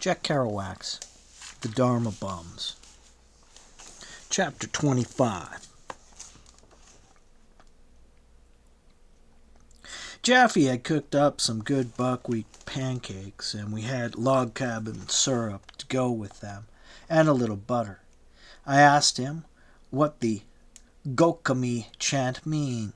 Jack Kerouac's The Dharma Bums. Chapter 25. Jaffe had cooked up some good buckwheat pancakes, and we had log cabin syrup to go with them, and a little butter. I asked him what the Gokami chant means.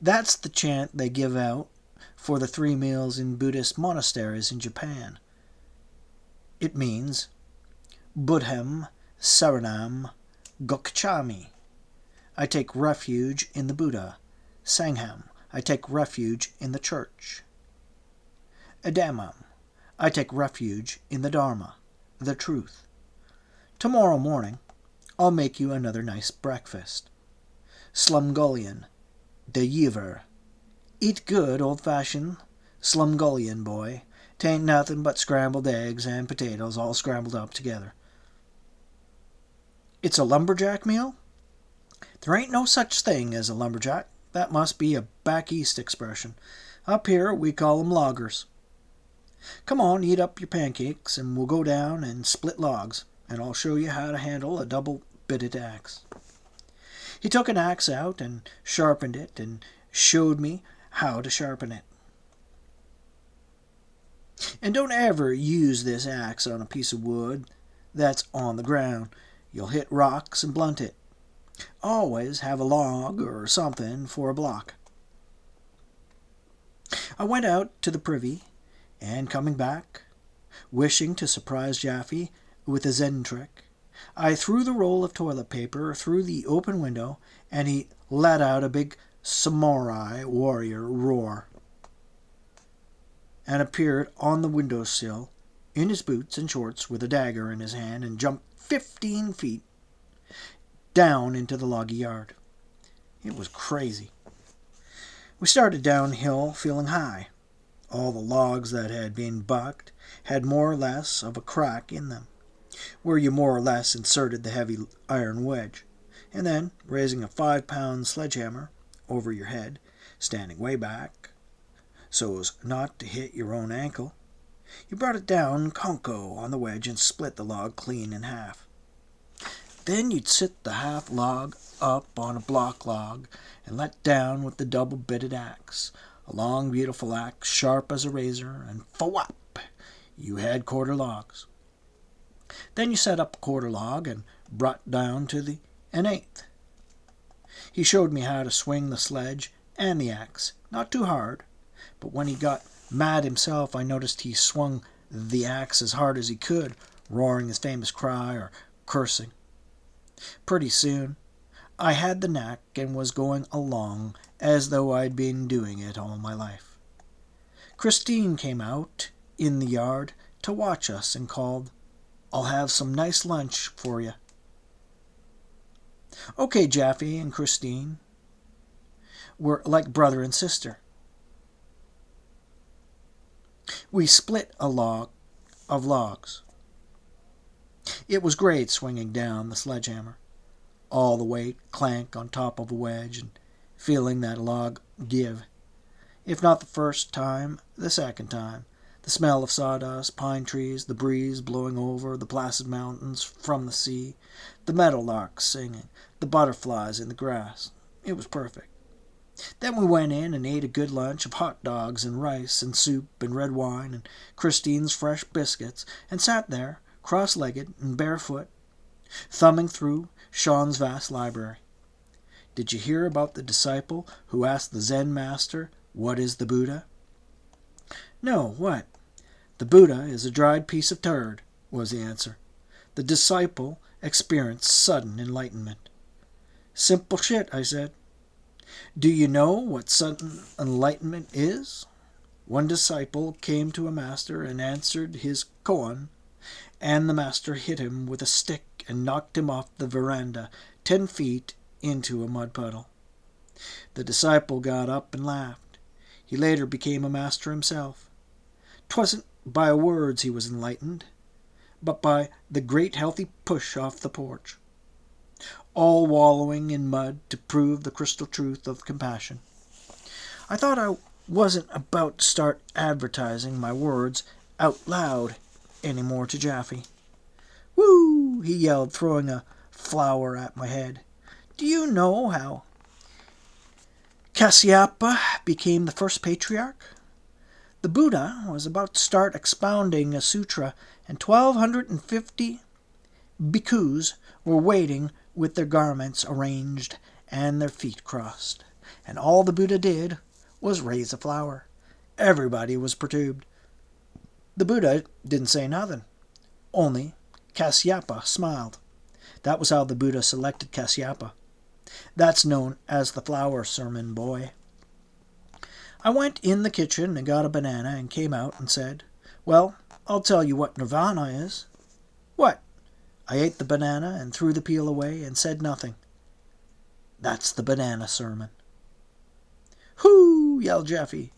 That's the chant they give out for the 3 meals in Buddhist monasteries in Japan. It means Buddham Saranam Gokchami. I take refuge in the Buddha. Sangham. I take refuge in the church. Adamam. I take refuge in the Dharma, the truth. Tomorrow morning, I'll make you another nice breakfast. Slumgullion. De Yever. Eat good, old-fashioned Slumgullion, boy. 'Tain't nothing but scrambled eggs and potatoes all scrambled up together. It's a lumberjack meal? There ain't no such thing as a lumberjack. That must be a back east expression. Up here we call 'em loggers. Come on, eat up your pancakes, and we'll go down and split logs, and I'll show you how to handle a double-bitted axe. He took an axe out and sharpened it, and showed me how to sharpen it. And don't ever use this axe on a piece of wood that's on the ground. You'll hit rocks and blunt it. Always have a log or something for a block. I went out to the privy, and coming back, wishing to surprise Jaffe with a Zen trick, I threw the roll of toilet paper through the open window, and he let out a big samurai warrior roar, and appeared on the windowsill in his boots and shorts with a dagger in his hand, and jumped 15 feet down into the loggy yard. It was crazy. We started downhill feeling high. All the logs that had been bucked had more or less of a crack in them, where you more or less inserted the heavy iron wedge, and then, raising a 5-pound sledgehammer over your head, standing way back, so as not to hit your own ankle, you brought it down conco on the wedge and split the log clean in half. Then you'd sit the half log up on a block log and let down with the double-bitted axe, a long, beautiful axe, sharp as a razor, and fwap, you had quarter logs. Then you set up a quarter log and brought down to an eighth. He showed me how to swing the sledge and the axe, not too hard, but when he got mad himself, I noticed he swung the axe as hard as he could, roaring his famous cry or cursing. Pretty soon, I had the knack and was going along as though I'd been doing it all my life. Christine came out in the yard to watch us and called, "I'll have some nice lunch for you." Okay, Jaffe and Christine were like brother and sister. We split a log of logs. It was great swinging down the sledgehammer, all the weight clank on top of a wedge, and feeling that log give. If not the first time, the second time. The smell of sawdust, pine trees, the breeze blowing over the placid mountains from the sea, the meadowlarks singing, the butterflies in the grass. It was perfect. Then we went in and ate a good lunch of hot dogs and rice and soup and red wine and Christine's fresh biscuits, and sat there, cross-legged and barefoot, thumbing through Sean's vast library. Did you hear about the disciple who asked the Zen master, "What is the Buddha?" "No, what?" "The Buddha is a dried piece of turd," was the answer. The disciple experienced sudden enlightenment. "Simple shit," I said. "Do you know what sudden enlightenment is?" One disciple came to a master and answered his koan, and the master hit him with a stick and knocked him off the veranda 10 feet into a mud puddle. The disciple got up and laughed. He later became a master himself. 'Twasn't by words he was enlightened, but by the great healthy push off the porch, all wallowing in mud to prove the crystal truth of compassion. I thought I wasn't about to start advertising my words out loud any more to Jaffe. "Woo!" he yelled, throwing a flower at my head. "Do you know how Kasyapa became the first patriarch? The Buddha was about to start expounding a sutra, and 1,250 bhikkhus were waiting with their garments arranged and their feet crossed. And all the Buddha did was raise a flower. Everybody was perturbed. The Buddha didn't say nothing. Only Kasyapa smiled. That was how the Buddha selected Kasyapa. That's known as the flower sermon, boy. I went in the kitchen and got a banana and came out and said, 'Well, I'll tell you what nirvana is.' 'What?' I ate the banana and threw the peel away and said nothing. That's the banana sermon." "Hoo!" yelled Jaffe.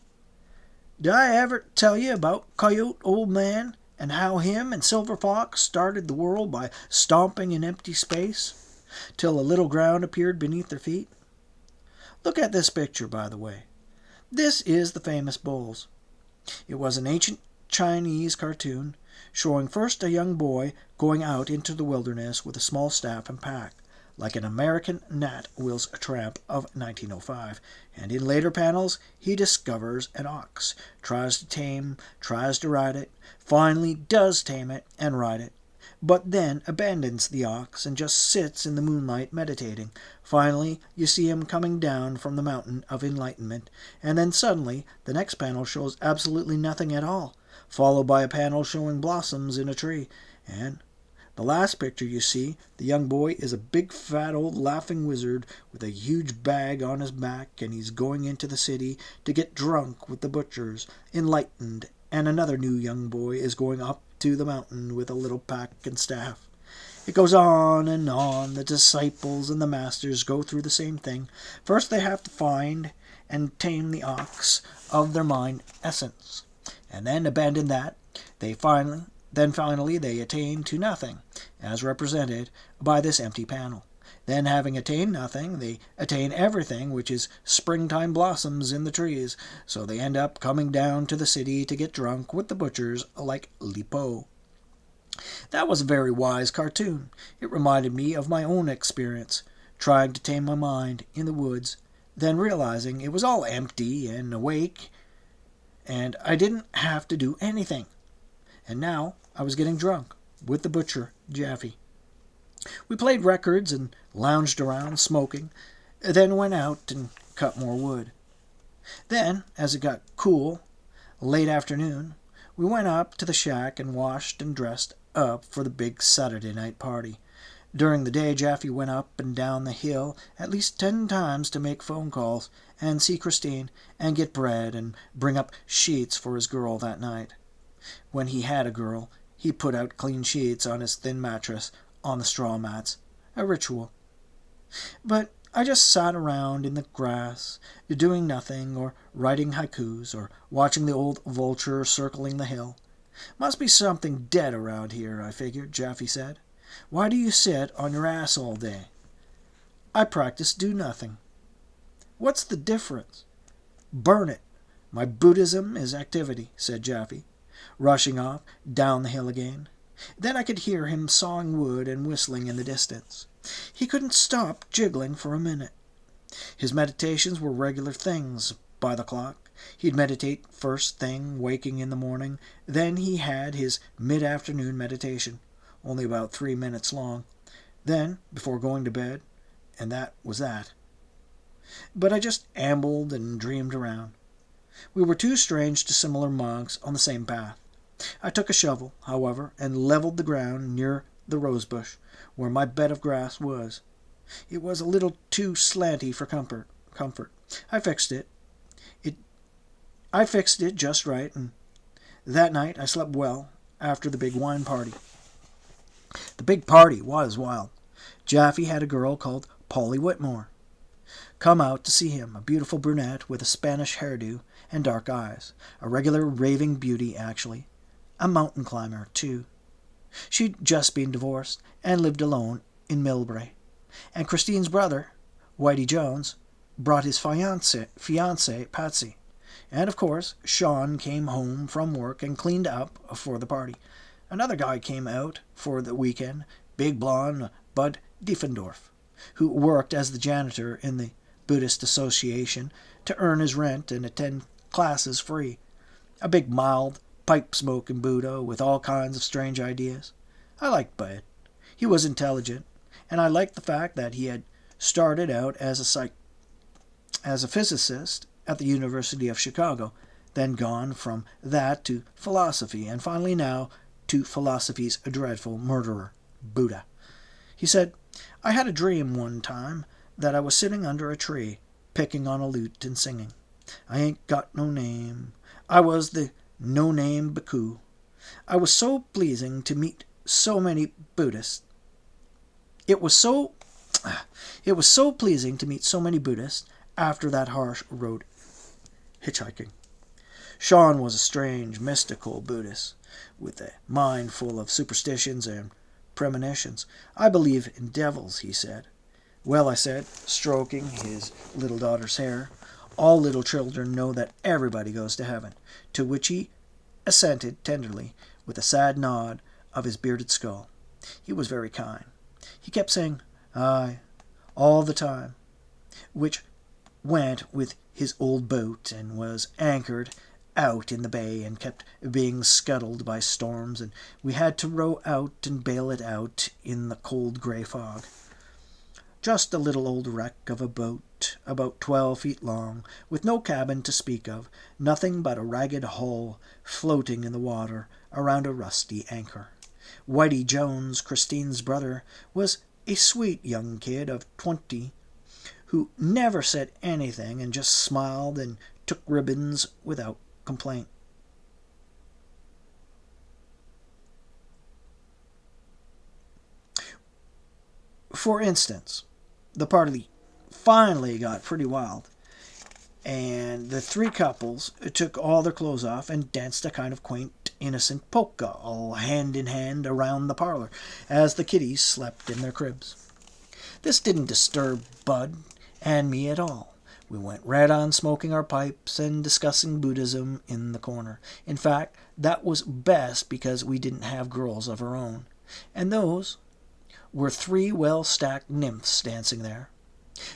"Did I ever tell you about Coyote Old Man and how him and Silver Fox started the world by stomping in empty space till a little ground appeared beneath their feet? Look at this picture, by the way. This is the famous bulls. It was an ancient Chinese cartoon showing first a young boy going out into the wilderness with a small staff and pack, like an American Nat Will's Tramp of 1905, and in later panels he discovers an ox, tries to ride it, finally does tame it and ride it, but then abandons the ox and just sits in the moonlight meditating. Finally, you see him coming down from the mountain of enlightenment, and then suddenly the next panel shows absolutely nothing at all, followed by a panel showing blossoms in a tree, and the last picture you see, the young boy is a big fat old laughing wizard with a huge bag on his back, and he's going into the city to get drunk with the butchers, enlightened, and another new young boy is going up to the mountain with a little pack and staff. It goes on and on. The disciples and the masters go through the same thing. First they have to find and tame the ox of their mind essence, and then abandon that. Finally they attain to nothing, as represented by this empty panel. Then, having attained nothing, they attain everything, which is springtime blossoms in the trees, so they end up coming down to the city to get drunk with the butchers like Lipo. That was a very wise cartoon. It reminded me of my own experience, trying to tame my mind in the woods, then realizing it was all empty and awake, and I didn't have to do anything. And now I was getting drunk with the butcher, Jaffe. We played records and lounged around smoking, then went out and cut more wood. Then, as it got cool, late afternoon, we went up to the shack and washed and dressed up for the big Saturday night party. During the day, Jaffe went up and down the hill at least 10 times to make phone calls and see Christine and get bread and bring up sheets for his girl that night. When he had a girl, he put out clean sheets on his thin mattress on the straw mats, a ritual. But I just sat around in the grass, doing nothing, or writing haikus, or watching the old vulture circling the hill. "Must be something dead around here," I figured, Jaffe said. "Why do you sit on your ass all day?" "I practice do nothing." "What's the difference?" "Burn it. My Buddhism is activity," said Jaffe, rushing off down the hill again. Then I could hear him sawing wood and whistling in the distance. He couldn't stop jiggling for a minute. His meditations were regular things by the clock. He'd meditate first thing waking in the morning. Then he had his mid-afternoon meditation, only about 3 minutes long. Then, before going to bed, and that was that. But I just ambled and dreamed around. We were 2 strange dissimilar monks on the same path. I took a shovel, however, and leveled the ground near the rosebush, where my bed of grass was. It was a little too slanty for comfort. I fixed it just right, and that night I slept well after the big wine party. The big party was wild. Jaffe had a girl called Polly Whitmore come out to see him, a beautiful brunette with a Spanish hairdo and dark eyes, a regular raving beauty, actually. A mountain climber, too. She'd just been divorced and lived alone in Millbrae. And Christine's brother, Whitey Jones, brought his fiancée, Patsy, And of course, Sean came home from work and cleaned up for the party. Another guy came out for the weekend, big blonde Bud Diefendorf, who worked as the janitor in the Buddhist Association to earn his rent and attend classes free. A big, mild, pipe-smoking Buddha with all kinds of strange ideas. I liked Bud. He was intelligent, and I liked the fact that he had started out as a physicist at the University of Chicago, then gone from that to philosophy, and finally now to philosophy's dreadful murderer, Buddha. He said, "I had a dream one time that I was sitting under a tree, picking on a lute and singing. I ain't got no name. I was the no-name bhikkhu. I was so pleasing to meet so many Buddhists. It was so pleasing to meet so many Buddhists after that harsh road hitchhiking." Sean was a strange, mystical Buddhist, with a mind full of superstitions and premonitions. "I believe in devils," he said. "Well," I said, stroking his little daughter's hair, "all little children know that everybody goes to heaven," to which he assented tenderly, with a sad nod of his bearded skull. He was very kind. He kept saying, "Aye," all the time, which went with his old boat and was anchored out in the bay and kept being scuttled by storms, and we had to row out and bail it out in the cold grey fog. Just a little old wreck of a boat, about 12 feet long, with no cabin to speak of, nothing but a ragged hull floating in the water around a rusty anchor. Whitey Jones, Christine's brother, was a sweet young kid of 20 who never said anything and just smiled and took ribbons without complaint. For instance, the party finally got pretty wild, and the three couples took all their clothes off and danced a kind of quaint, innocent polka, all hand in hand around the parlor, as the kiddies slept in their cribs. This didn't disturb Bud and me at all. We went right on smoking our pipes and discussing Buddhism in the corner. In fact, that was best because we didn't have girls of our own, and those were three well-stacked nymphs dancing there.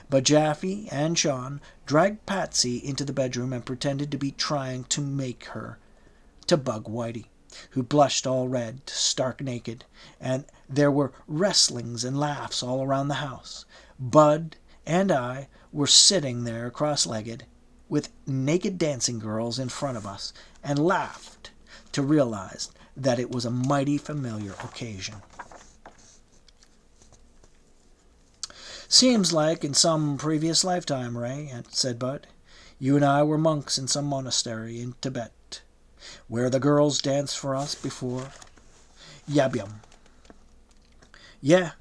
But Jaffe and Sean dragged Patsy into the bedroom and pretended to be trying to make her to bug Whitey, who blushed all red, stark naked, and there were wrestlings and laughs all around the house. Bud and I were sitting there cross-legged with naked dancing girls in front of us and laughed to realize that it was a mighty familiar occasion. "Seems like in some previous lifetime, Ray," said Bud, "you and I were monks in some monastery in Tibet, where the girls danced for us before Yabyum." "Yeah,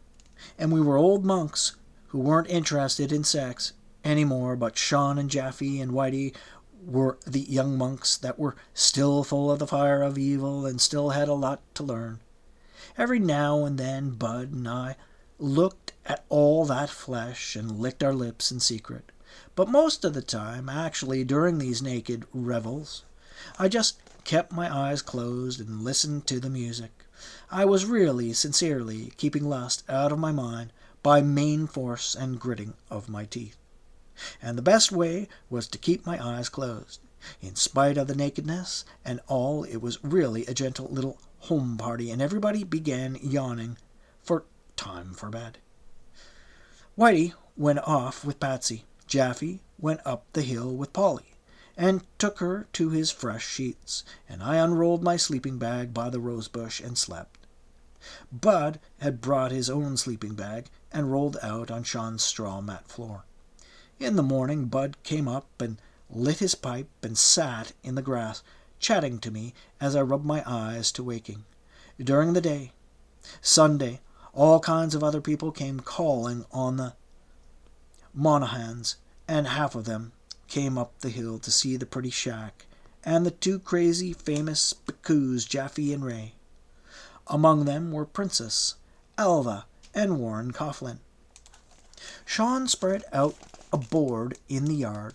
and we were old monks who weren't interested in sex anymore, but Sean and Jaffe and Whitey were the young monks that were still full of the fire of evil and still had a lot to learn. Every now and then Bud and I looked at all that flesh and licked our lips in secret. But most of the time, actually, during these naked revels, I just kept my eyes closed and listened to the music. I was really, sincerely keeping lust out of my mind by main force and gritting of my teeth. And the best way was to keep my eyes closed. In spite of the nakedness and all, it was really a gentle little home party, and everybody began yawning for time for bed. Whitey went off with Patsy. Jaffe went up the hill with Polly and took her to his fresh sheets, and I unrolled my sleeping bag by the rosebush and slept. Bud had brought his own sleeping bag and rolled out on Sean's straw mat floor. In the morning, Bud came up and lit his pipe and sat in the grass, chatting to me as I rubbed my eyes to waking. During the day, Sunday, all kinds of other people came calling on the Monahans, and half of them came up the hill to see the pretty shack and the two crazy famous bhikkhus, Jaffe and Ray. Among them were Princess Alva and Warren Coughlin. Sean spread out a board in the yard,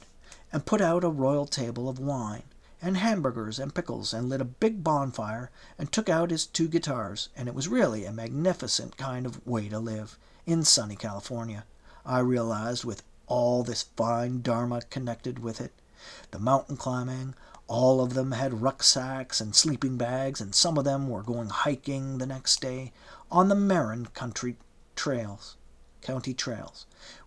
and put out a royal table of wine and hamburgers and pickles and lit a big bonfire and took out his 2 guitars, and it was really a magnificent kind of way to live in sunny California, I realized, with all this fine Dharma connected with it. The mountain climbing, all of them had rucksacks and sleeping bags, and some of them were going hiking the next day on the Marin county trails,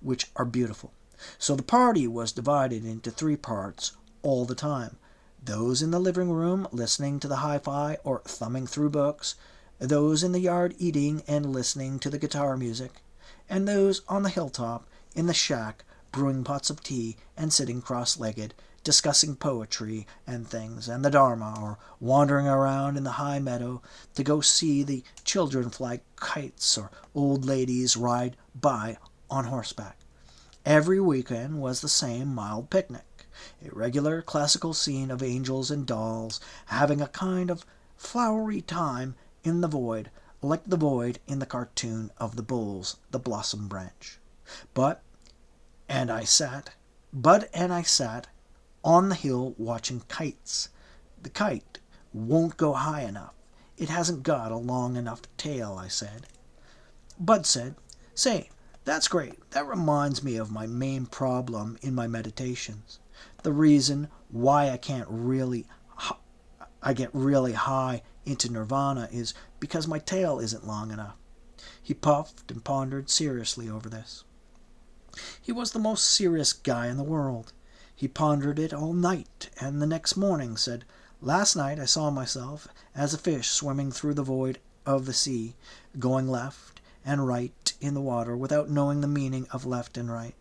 which are beautiful. So the party was divided into 3 parts all the time. Those in the living room listening to the hi-fi or thumbing through books, those in the yard eating and listening to the guitar music, and those on the hilltop in the shack brewing pots of tea and sitting cross-legged, discussing poetry and things and the Dharma, or wandering around in the high meadow to go see the children fly kites or old ladies ride by on horseback. Every weekend was the same mild picnic, a regular classical scene of angels and dolls having a kind of flowery time in the void, like the void in the cartoon of the bulls, the blossom branch. Bud and I sat on the hill watching kites. The kite won't go high enough. It hasn't got a long enough tail, I said. Bud said, "Say, that's great. That reminds me of my main problem in my meditations. The reason why I get really high into nirvana is because my tail isn't long enough." He puffed and pondered seriously over this. He was the most serious guy in the world. He pondered it all night, and the next morning said, "Last night I saw myself as a fish swimming through the void of the sea, going left and right in the water without knowing the meaning of left and right.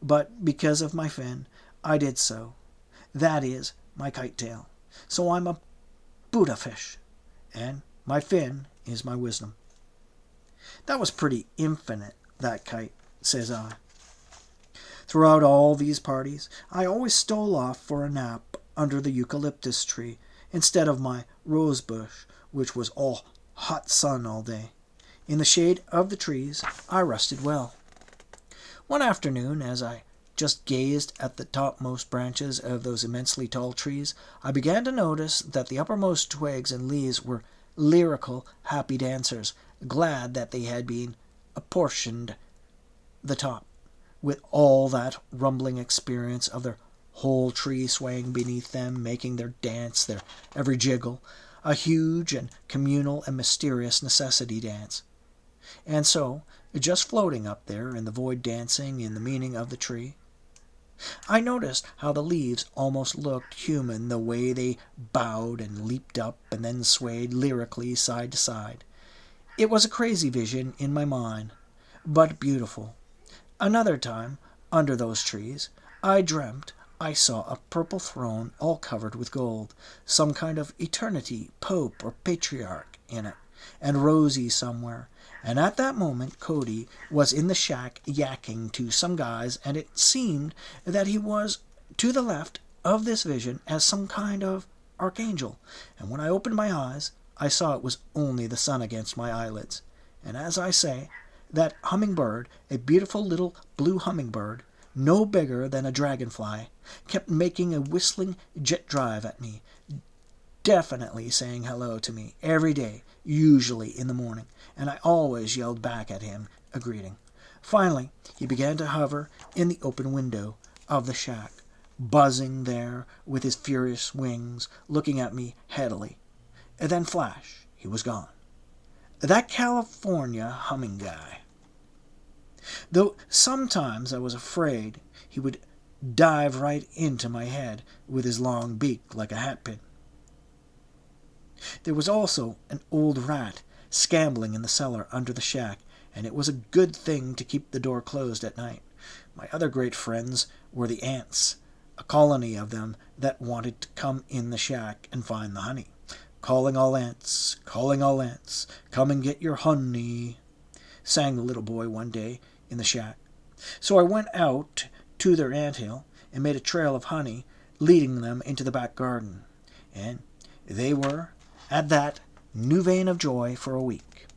But because of my fin, I did so. That is my kite tail. So I'm a Buddha fish, and my fin is my wisdom." "That was pretty infinite, that kite," says I. Throughout all these parties, I always stole off for a nap under the eucalyptus tree instead of my rose bush, which was all hot sun all day. In the shade of the trees, I rested well. One afternoon, as I just gazed at the topmost branches of those immensely tall trees, I began to notice that the uppermost twigs and leaves were lyrical, happy dancers, glad that they had been apportioned the top, with all that rumbling experience of their whole tree swaying beneath them, making their dance, their every jiggle, a huge and communal and mysterious necessity dance. And so, just floating up there in the void, dancing in the meaning of the tree, I noticed how the leaves almost looked human, the way they bowed and leaped up and then swayed lyrically side to side. It was a crazy vision in my mind, but beautiful. Another time, under those trees, I dreamt I saw a purple throne all covered with gold, some kind of eternity pope or patriarch in it, and Rosie somewhere. And at that moment Cody was in the shack yakking to some guys, and it seemed that he was to the left of this vision as some kind of archangel. And when I opened my eyes, I saw it was only the sun against my eyelids. And as I say, that hummingbird, a beautiful little blue hummingbird, no bigger than a dragonfly, kept making a whistling jet drive at me, definitely saying hello to me every day, usually in the morning, and I always yelled back at him a greeting. Finally, he began to hover in the open window of the shack, buzzing there with his furious wings, looking at me headily. And then flash, he was gone. That California humming guy. Though sometimes I was afraid he would dive right into my head with his long beak like a hatpin. There was also an old rat scambling in the cellar under the shack, and it was a good thing to keep the door closed at night. My other great friends were the ants, a colony of them that wanted to come in the shack and find the honey. "Calling all ants, come and get your honey," sang the little boy one day in the shack. So I went out to their anthill and made a trail of honey, leading them into the back garden. And they were at that new vein of joy for a week.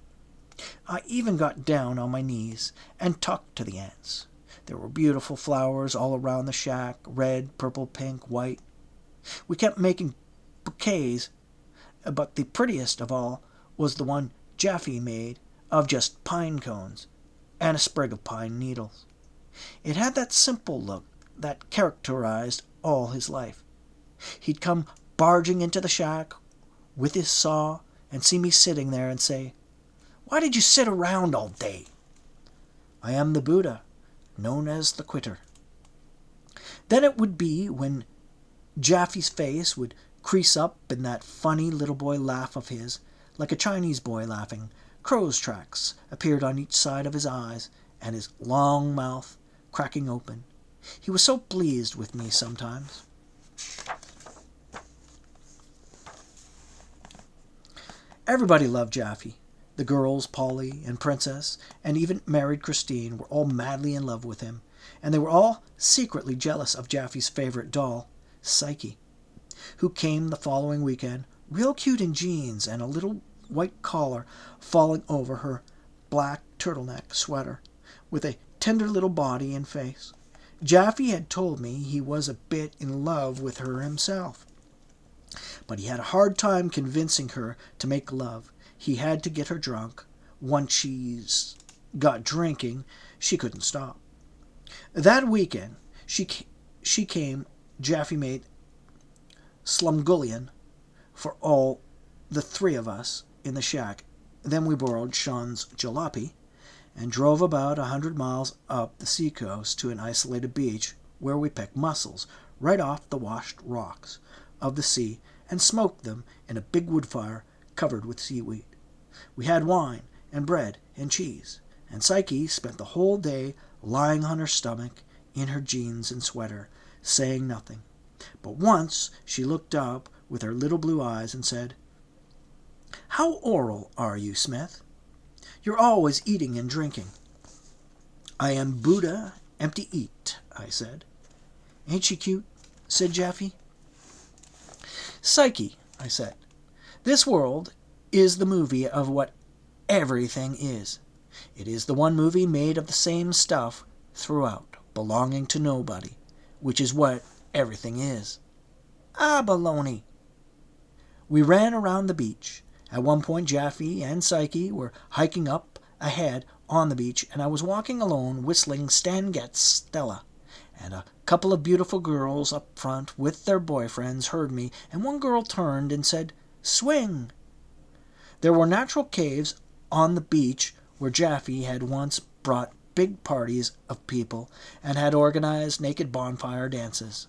I even got down on my knees and talked to the ants. There were beautiful flowers all around the shack, red, purple, pink, white. We kept making bouquets, but the prettiest of all was the one Jaffe made of just pine cones and a sprig of pine needles. It had that simple look that characterized all his life. He'd come barging into the shack with his saw and see me sitting there and say, "Why did you sit around all day?" "I am the Buddha, known as the Quitter." Then it would be when Jaffe's face would crease up in that funny little boy laugh of his, like a Chinese boy laughing. Crow's tracks appeared on each side of his eyes, and his long mouth cracking open. He was so pleased with me sometimes. Everybody loved Jaffe. The girls, Polly and Princess, and even married Christine, were all madly in love with him, and they were all secretly jealous of Jaffe's favorite doll, Psyche, who came the following weekend, real cute in jeans and a little white collar falling over her black turtleneck sweater, with a tender little body and face. Jaffe had told me he was a bit in love with her himself, but he had a hard time convincing her to make love. He had to get her drunk. Once she's got drinking, she couldn't stop. That weekend, she came. Jaffe made slumgullion for all the three of us in the shack. Then we borrowed Sean's jalopy and drove about 100 miles up the seacoast to an isolated beach where we picked mussels right off the washed rocks of the sea and smoked them in a big wood fire covered with seaweed. We had wine and bread and cheese, and Psyche spent the whole day lying on her stomach in her jeans and sweater, saying nothing. But once she looked up with her little blue eyes and said, "How oral are you, Smith? You're always eating and drinking." "I am Buddha, empty eat," I said. "Ain't she cute?" said Jaffe. "Psyche," I said, "this world is the movie of what everything is. It is the one movie made of the same stuff throughout, belonging to nobody, which is what everything is." "Ah, baloney." We ran around the beach. At one point, Jaffe and Psyche were hiking up ahead on the beach, and I was walking alone whistling Stan Getz' Stella. And a couple of beautiful girls up front with their boyfriends heard me, and one girl turned and said, "Swing." There were natural caves on the beach where Jaffe had once brought big parties of people and had organized naked bonfire dances.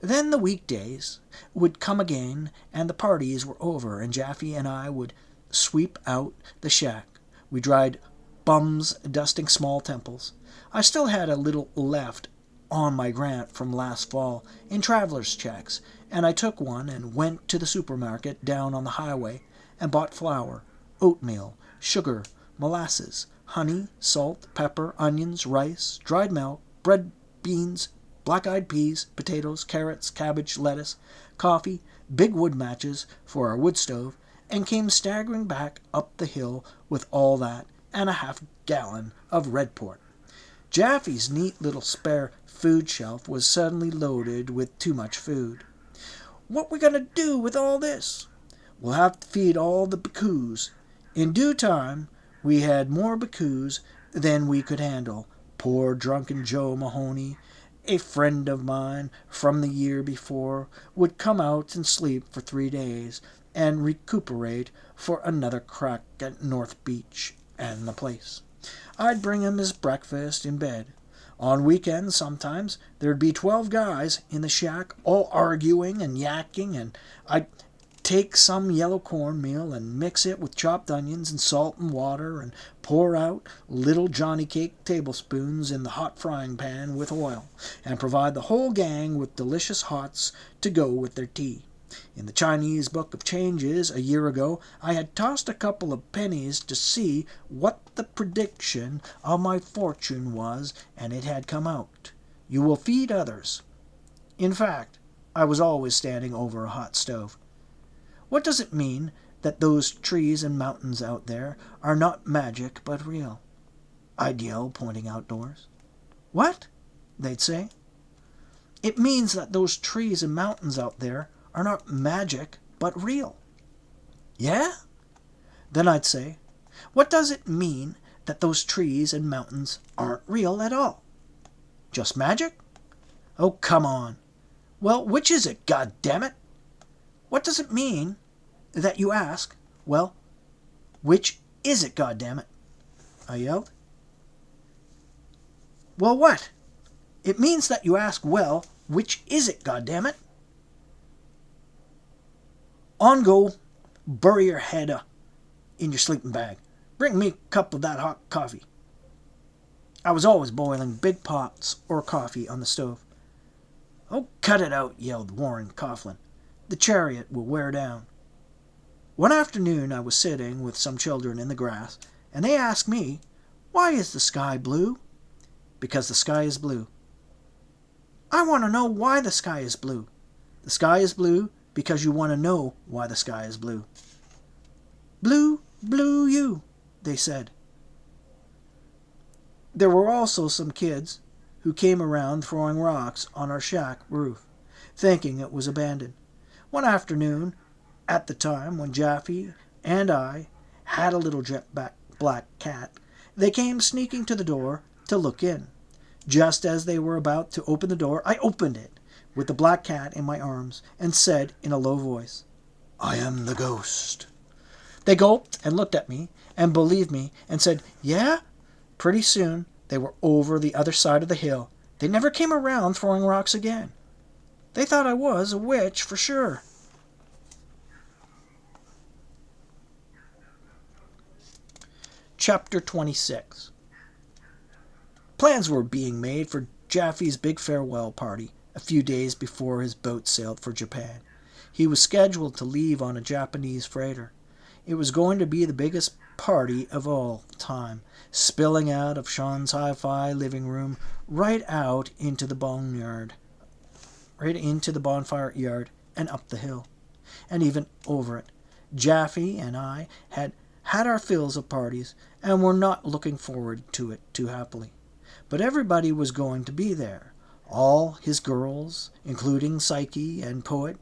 Then the weekdays would come again, and the parties were over, and Jaffe and I would sweep out the shack. We dried bums dusting small temples. I still had a little left on my grant from last fall in traveler's checks, and I took one and went to the supermarket down on the highway and bought flour, oatmeal, sugar, molasses, honey, salt, pepper, onions, rice, dried milk, bread, beans, black-eyed peas, potatoes, carrots, cabbage, lettuce, coffee, big wood matches for our wood stove, and came staggering back up the hill with all that and a half-gallon of red port. Jaffe's neat little spare food shelf was suddenly loaded with too much food. "What we going to do with all this?" "We'll have to feed all the bickoos." In due time, we had more bickoos than we could handle. Poor drunken Joe Mahoney, a friend of mine from the year before, would come out and sleep for 3 days and recuperate for another crack at North Beach and the place. I'd bring him his breakfast in bed. On weekends, sometimes, there'd be 12 guys in the shack, all arguing and yakking, and I'd take some yellow cornmeal and mix it with chopped onions and salt and water and pour out little Johnny cake tablespoons in the hot frying pan with oil, and provide the whole gang with delicious hots to go with their tea. In the Chinese Book of Changes a year ago, I had tossed a couple of pennies to see what the prediction of my fortune was, and it had come out. You will feed others. In fact, I was always standing over a hot stove. What does it mean that those trees and mountains out there are not magic but real? I'd yell, pointing outdoors. What? They'd say. It means that those trees and mountains out there are not magic, but real. Yeah? Then I'd say, what does it mean that those trees and mountains aren't real at all? Just magic? Oh, come on. Well, which is it, God damn it? What does it mean that you ask, well, which is it, God damn it? I yelled. Well, what? It means that you ask, well, which is it, God damn it? On go, bury your head in your sleeping bag. Bring me a cup of that hot coffee. I was always boiling big pots or coffee on the stove. Oh, cut it out, yelled Warren Coughlin. The chariot will wear down. One afternoon I was sitting with some children in the grass, and they asked me, why is the sky blue? Because the sky is blue. I want to know why the sky is blue. The sky is blue because you want to know why the sky is blue. Blue, blue you, they said. There were also some kids who came around throwing rocks on our shack roof, thinking it was abandoned. One afternoon, at the time when Jaffe and I had a little jet-black black cat, they came sneaking to the door to look in. Just as they were about to open the door, I opened it with the black cat in my arms and said in a low voice, I am the ghost. They gulped and looked at me and believed me and said, yeah. Pretty soon they were over the other side of the hill. They never came around throwing rocks again. They thought I was a witch for sure. Chapter 26. Plans were being made for Jaffe's big farewell party a few days before his boat sailed for Japan. He was scheduled to leave on a Japanese freighter. It was going to be the biggest party of all time, spilling out of Sean's hi-fi living room right out into the bonfire yard and up the hill, and even over it. Jaffe and I had our fills of parties and were not looking forward to it too happily. But everybody was going to be there. All his girls, including Psyche and Poet,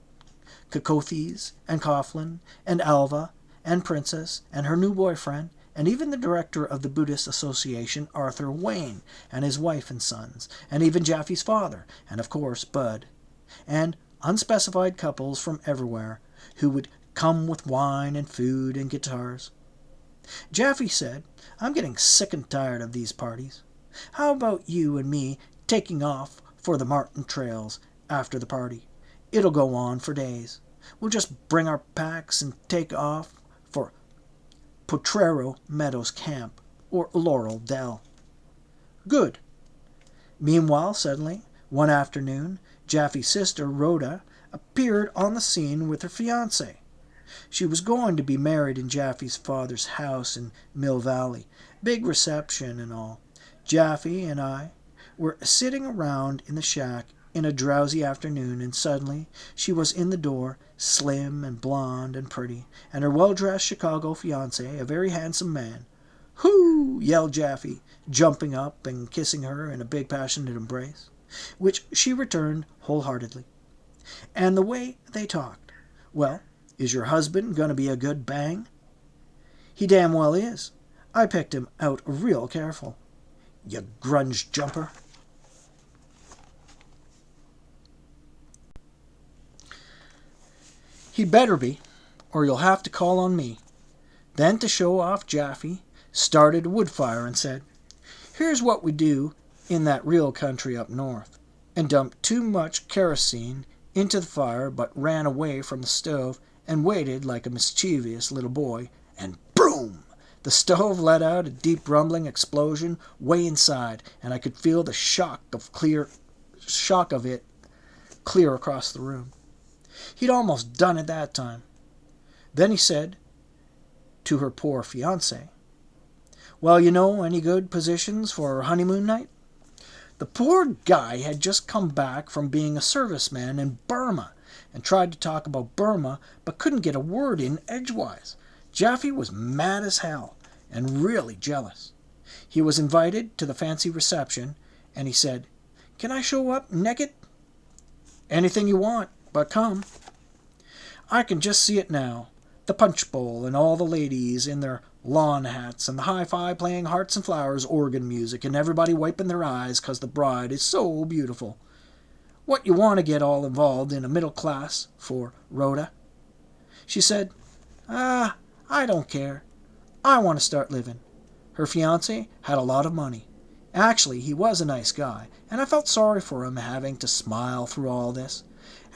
Cacothes and Coughlin and Alva and Princess and her new boyfriend, and even the director of the Buddhist Association, Arthur Wayne, and his wife and sons, and even Jaffe's father, and of course Bud, and unspecified couples from everywhere who would come with wine and food and guitars. Jaffe said, I'm getting sick and tired of these parties. How about you and me taking off for the Martin Trails after the party? It'll go on for days. We'll just bring our packs and take off for Potrero Meadows Camp or Laurel Dell. Good. Meanwhile, suddenly, one afternoon, Jaffe's sister, Rhoda, appeared on the scene with her fiancé. She was going to be married in Jaffe's father's house in Mill Valley. Big reception and all. Jaffe and I were sitting around in the shack in a drowsy afternoon, and suddenly she was in the door, slim and blonde and pretty, and her well-dressed Chicago fiancé, a very handsome man. Hoo! Yelled Jaffe, jumping up and kissing her in a big passionate embrace, which she returned wholeheartedly. And the way they talked. Well, is your husband going to be a good bang? He damn well is. I picked him out real careful. You grunge jumper. He better be, or you'll have to call on me. Then, to show off, Jaffe started a wood fire and said, here's what we do in that real country up north, and dumped too much kerosene into the fire but ran away from the stove and waited like a mischievous little boy, and boom! The stove let out a deep rumbling explosion way inside, and I could feel the shock of it clear across the room. He'd almost done it that time. Then he said to her poor fiancé, well, you know any good positions for honeymoon night? The poor guy had just come back from being a serviceman in Burma and tried to talk about Burma but couldn't get a word in edgewise. Jaffe was mad as hell and really jealous. He was invited to the fancy reception and he said, "Can I show up naked?" "Anything you want, but come." I can just see it now. The punch bowl and all the ladies in their lawn hats and the hi-fi playing Hearts and Flowers organ music and everybody wiping their eyes 'cause the bride is so beautiful. What you want to get all involved in a middle class for, Rhoda? She said, I don't care. I want to start living. Her fiancé had a lot of money. Actually, he was a nice guy, and I felt sorry for him having to smile through all this.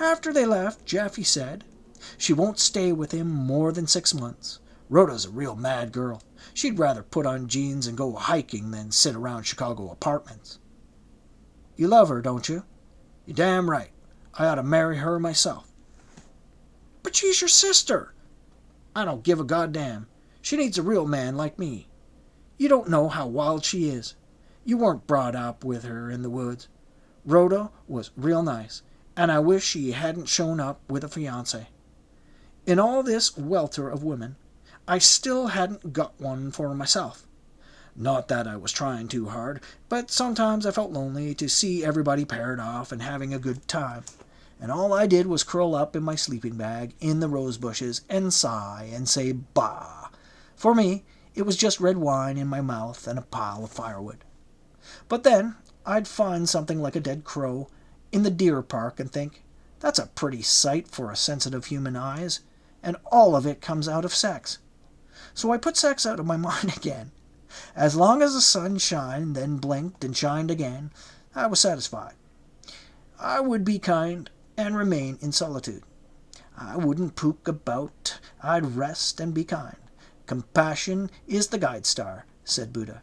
After they left, Jeffy said, "She won't stay with him more than 6 months. Rhoda's a real mad girl. She'd rather put on jeans and go hiking than sit around Chicago apartments." "You love her, don't you?" "You're damn right. I ought to marry her myself." "But she's your sister." "I don't give a goddamn. She needs a real man like me. You don't know how wild she is. You weren't brought up with her in the woods. Rhoda was real nice, and I wish she hadn't shown up with a fiancé." In all this welter of women, I still hadn't got one for myself. Not that I was trying too hard, but sometimes I felt lonely to see everybody paired off and having a good time. And all I did was curl up in my sleeping bag in the rose bushes and sigh and say bah. For me, it was just red wine in my mouth and a pile of firewood. But then I'd find something like a dead crow in the deer park and think, that's a pretty sight for a sensitive human eyes, and all of it comes out of sex. So I put sex out of my mind again. As long as the sun shined, then blinked and shined again, I was satisfied. I would be kind and remain in solitude. I wouldn't poke about. I'd rest and be kind. Compassion is the guide star, said Buddha.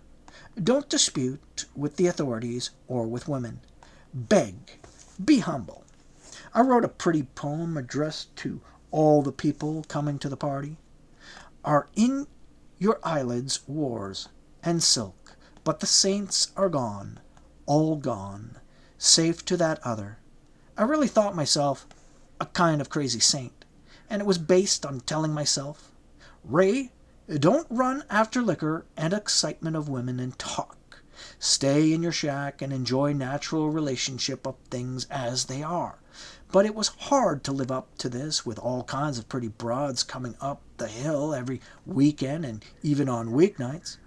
Don't dispute with the authorities or with women. Beg. Be humble. I wrote a pretty poem addressed to all the people coming to the party. Are in your eyelids wars and silk, but the saints are gone, all gone, safe to that other. I really thought myself a kind of crazy saint, and it was based on telling myself, Ray, don't run after liquor and excitement of women and talk. Stay in your shack and enjoy natural relationship of things as they are. But it was hard to live up to this with all kinds of pretty broads coming up the hill every weekend and even on weeknights.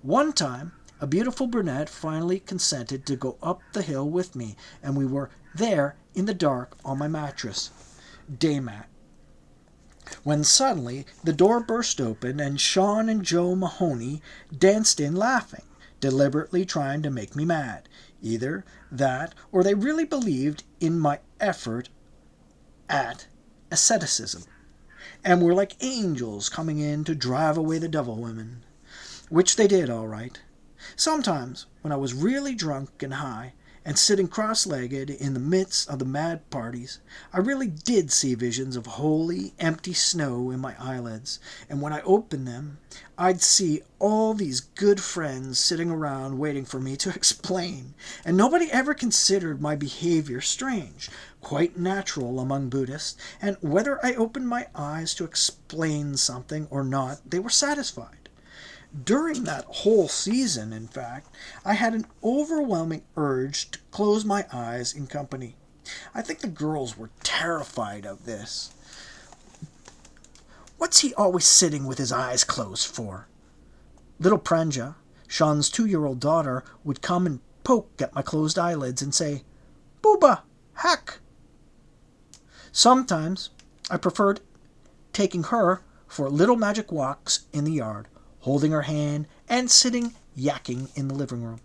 One time, a beautiful brunette finally consented to go up the hill with me, and we were there in the dark on my mattress, day mat, when suddenly the door burst open and Sean and Joe Mahoney danced in laughing, deliberately trying to make me mad. Either that or they really believed in my effort at asceticism, and were like angels coming in to drive away the devil women, which they did all right. Sometimes, when I was really drunk and high, and sitting cross-legged in the midst of the mad parties, I really did see visions of holy, empty snow in my eyelids, and when I opened them, I'd see all these good friends sitting around waiting for me to explain, and nobody ever considered my behavior strange, quite natural among Buddhists, and whether I opened my eyes to explain something or not, they were satisfied. During that whole season, in fact, I had an overwhelming urge to close my eyes in company. I think the girls were terrified of this. What's he always sitting with his eyes closed for? Little Pranjya, Sean's 2-year-old daughter, would come and poke at my closed eyelids and say, Booba, heck! Sometimes I preferred taking her for little magic walks in the yard, holding her hand and sitting yakking in the living room.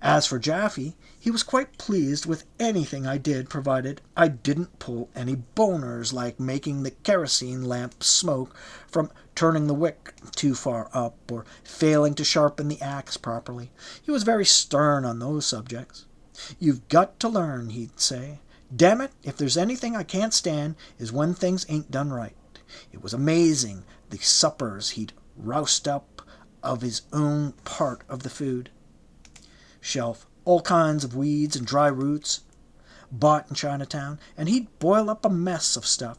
As for Jaffe, he was quite pleased with anything I did, provided I didn't pull any boners like making the kerosene lamp smoke from turning the wick too far up or failing to sharpen the axe properly. He was very stern on those subjects. You've got to learn, he'd say. Damn it, if there's anything I can't stand is when things ain't done right. It was amazing, the suppers he'd roused up of his own part of the food. Shelf all kinds of weeds and dry roots bought in Chinatown, and he'd boil up a mess of stuff.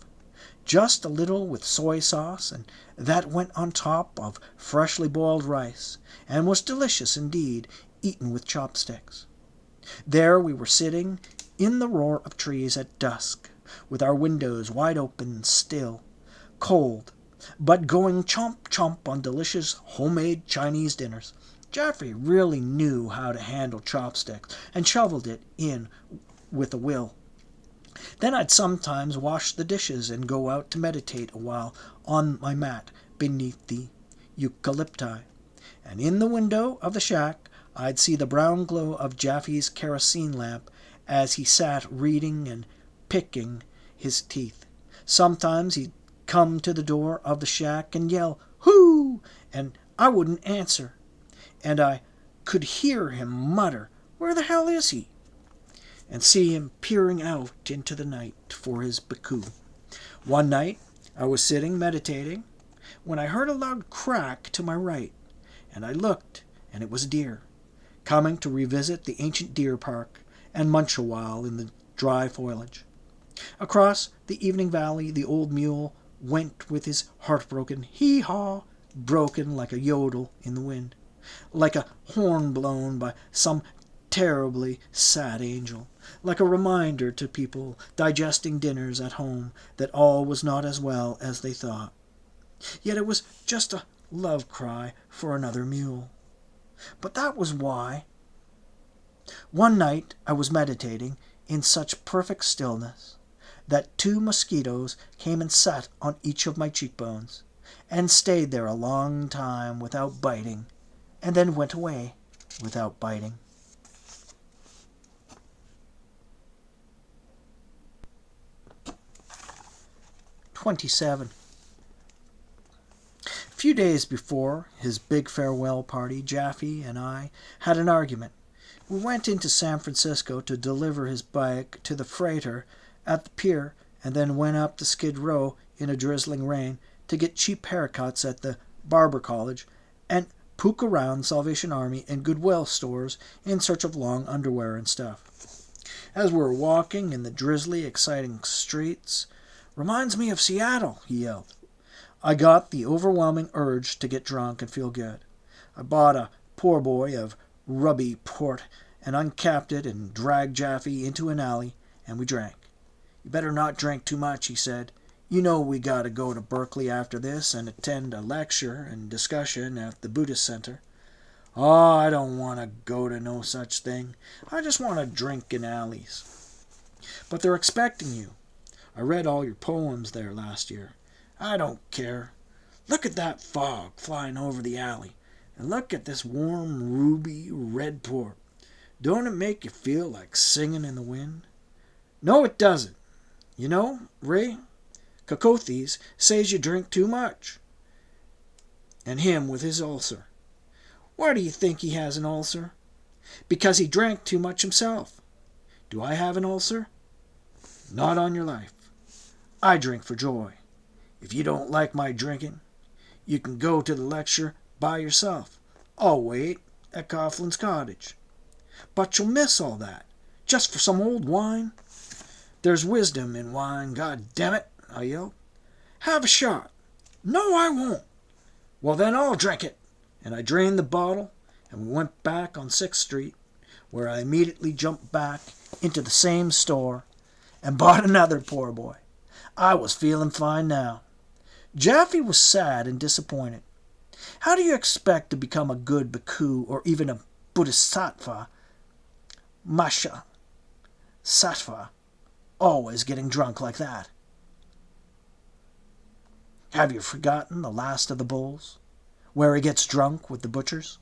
Just a little with soy sauce, and that went on top of freshly boiled rice, and was delicious indeed, eaten with chopsticks. There we were sitting in the roar of trees at dusk, with our windows wide open and still, cold, but going chomp chomp on delicious homemade Chinese dinners. Geoffrey really knew how to handle chopsticks and shoveled it in with a will. Then I'd sometimes wash the dishes and go out to meditate a while on my mat beneath the eucalypti. And in the window of the shack I'd see the brown glow of Jaffy's kerosene lamp as he sat reading and picking his teeth. Sometimes he'd come to the door of the shack and yell, "Hoo!" and I wouldn't answer. And I could hear him mutter, "Where the hell is he?" and see him peering out into the night for his baku. One night I was sitting meditating when I heard a loud crack to my right, and I looked, and it was a deer, coming to revisit the ancient deer park and munch a while in the dry foliage. Across the evening valley the old mule went with his heartbroken hee-haw, broken like a yodel in the wind, like a horn blown by some terribly sad angel, like a reminder to people digesting dinners at home that all was not as well as they thought. Yet it was just a love cry for another mule. But that was why. One night I was meditating in such perfect stillness that 2 mosquitoes came and sat on each of my cheekbones, and stayed there a long time without biting, and then went away without biting. 27. A few days before his big farewell party, Jaffy and I had an argument. We went into San Francisco to deliver his bike to the freighter at the pier, and then went up to Skid Row in a drizzling rain to get cheap haircuts at the Barber College, and poke around Salvation Army and Goodwill stores in search of long underwear and stuff. As we were walking in the drizzly, exciting streets, "Reminds me of Seattle," he yelled. I got the overwhelming urge to get drunk and feel good. I bought a poor boy of rubby port and uncapped it and dragged Jaffy into an alley, and we drank. "You better not drink too much," he said. "You know we got to go to Berkeley after this and attend a lecture and discussion at the Buddhist Center." "Oh, I don't want to go to no such thing. I just want to drink in alleys." "But they're expecting you. I read all your poems there last year." "I don't care. Look at that fog flying over the alley, and look at this warm, ruby red port. Don't it make you feel like singing in the wind?" "No, it doesn't. You know, Ray, Cocothes says you drink too much. And him with his ulcer. Why do you think he has an ulcer? Because he drank too much himself. Do I have an ulcer? Not on your life. I drink for joy. If you don't like my drinking, you can go to the lecture by yourself. I'll wait at Coughlin's cottage." "But you'll miss all that, just for some old wine." "There's wisdom in wine, God damn it," I yelled. "Have a shot." "No, I won't." "Well, then I'll drink it." And I drained the bottle, and we went back on 6th Street, where I immediately jumped back into the same store and bought another poor boy. I was feeling fine now. Jaffy was sad and disappointed. How do you expect to become a good bhikkhu or even a bodhisattva? Masha, sattva, always getting drunk like that. Have you forgotten the last of the bulls, where he gets drunk with the butchers?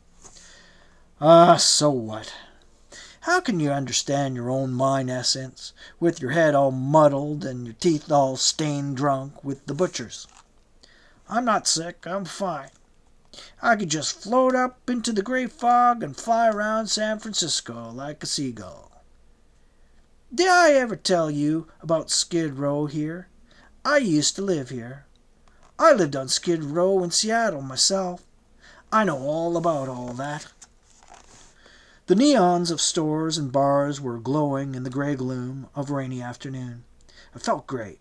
So what? How can you understand your own mind essence with your head all muddled and your teeth all stained drunk with the butchers? I'm not sick, I'm fine. I could just float up into the great fog and fly around San Francisco like a seagull. Did I ever tell you about Skid Row here? I used to live here. I lived on Skid Row in Seattle myself. I know all about all that. The neons of stores and bars were glowing in the gray gloom of a rainy afternoon. I felt great.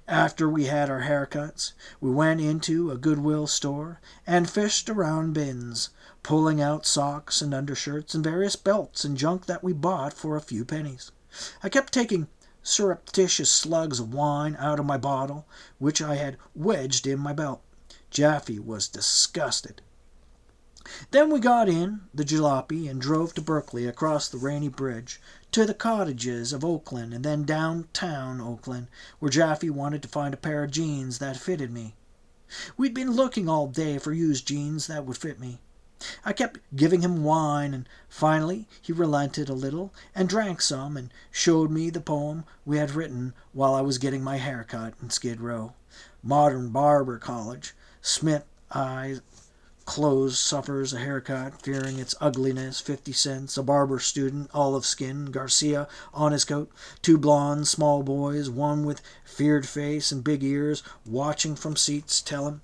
After we had our haircuts, we went into a Goodwill store and fished around bins, pulling out socks and undershirts and various belts and junk that we bought for a few pennies. I kept taking surreptitious slugs of wine out of my bottle, which I had wedged in my belt. Jaffe was disgusted. Then we got in the jalopy and drove to Berkeley across the Rainy Bridge to the cottages of Oakland and then downtown Oakland, where Jaffe wanted to find a pair of jeans that fitted me. We'd been looking all day for used jeans that would fit me. I kept giving him wine, and finally he relented a little and drank some and showed me the poem we had written while I was getting my hair cut in Skid Row. Modern Barber College. Smith eyes closed, suffers a haircut, fearing its ugliness, 50 cents, a barber student, olive skin, Garcia on his coat, two blonde small boys, one with feared face and big ears, watching from seats, tell him,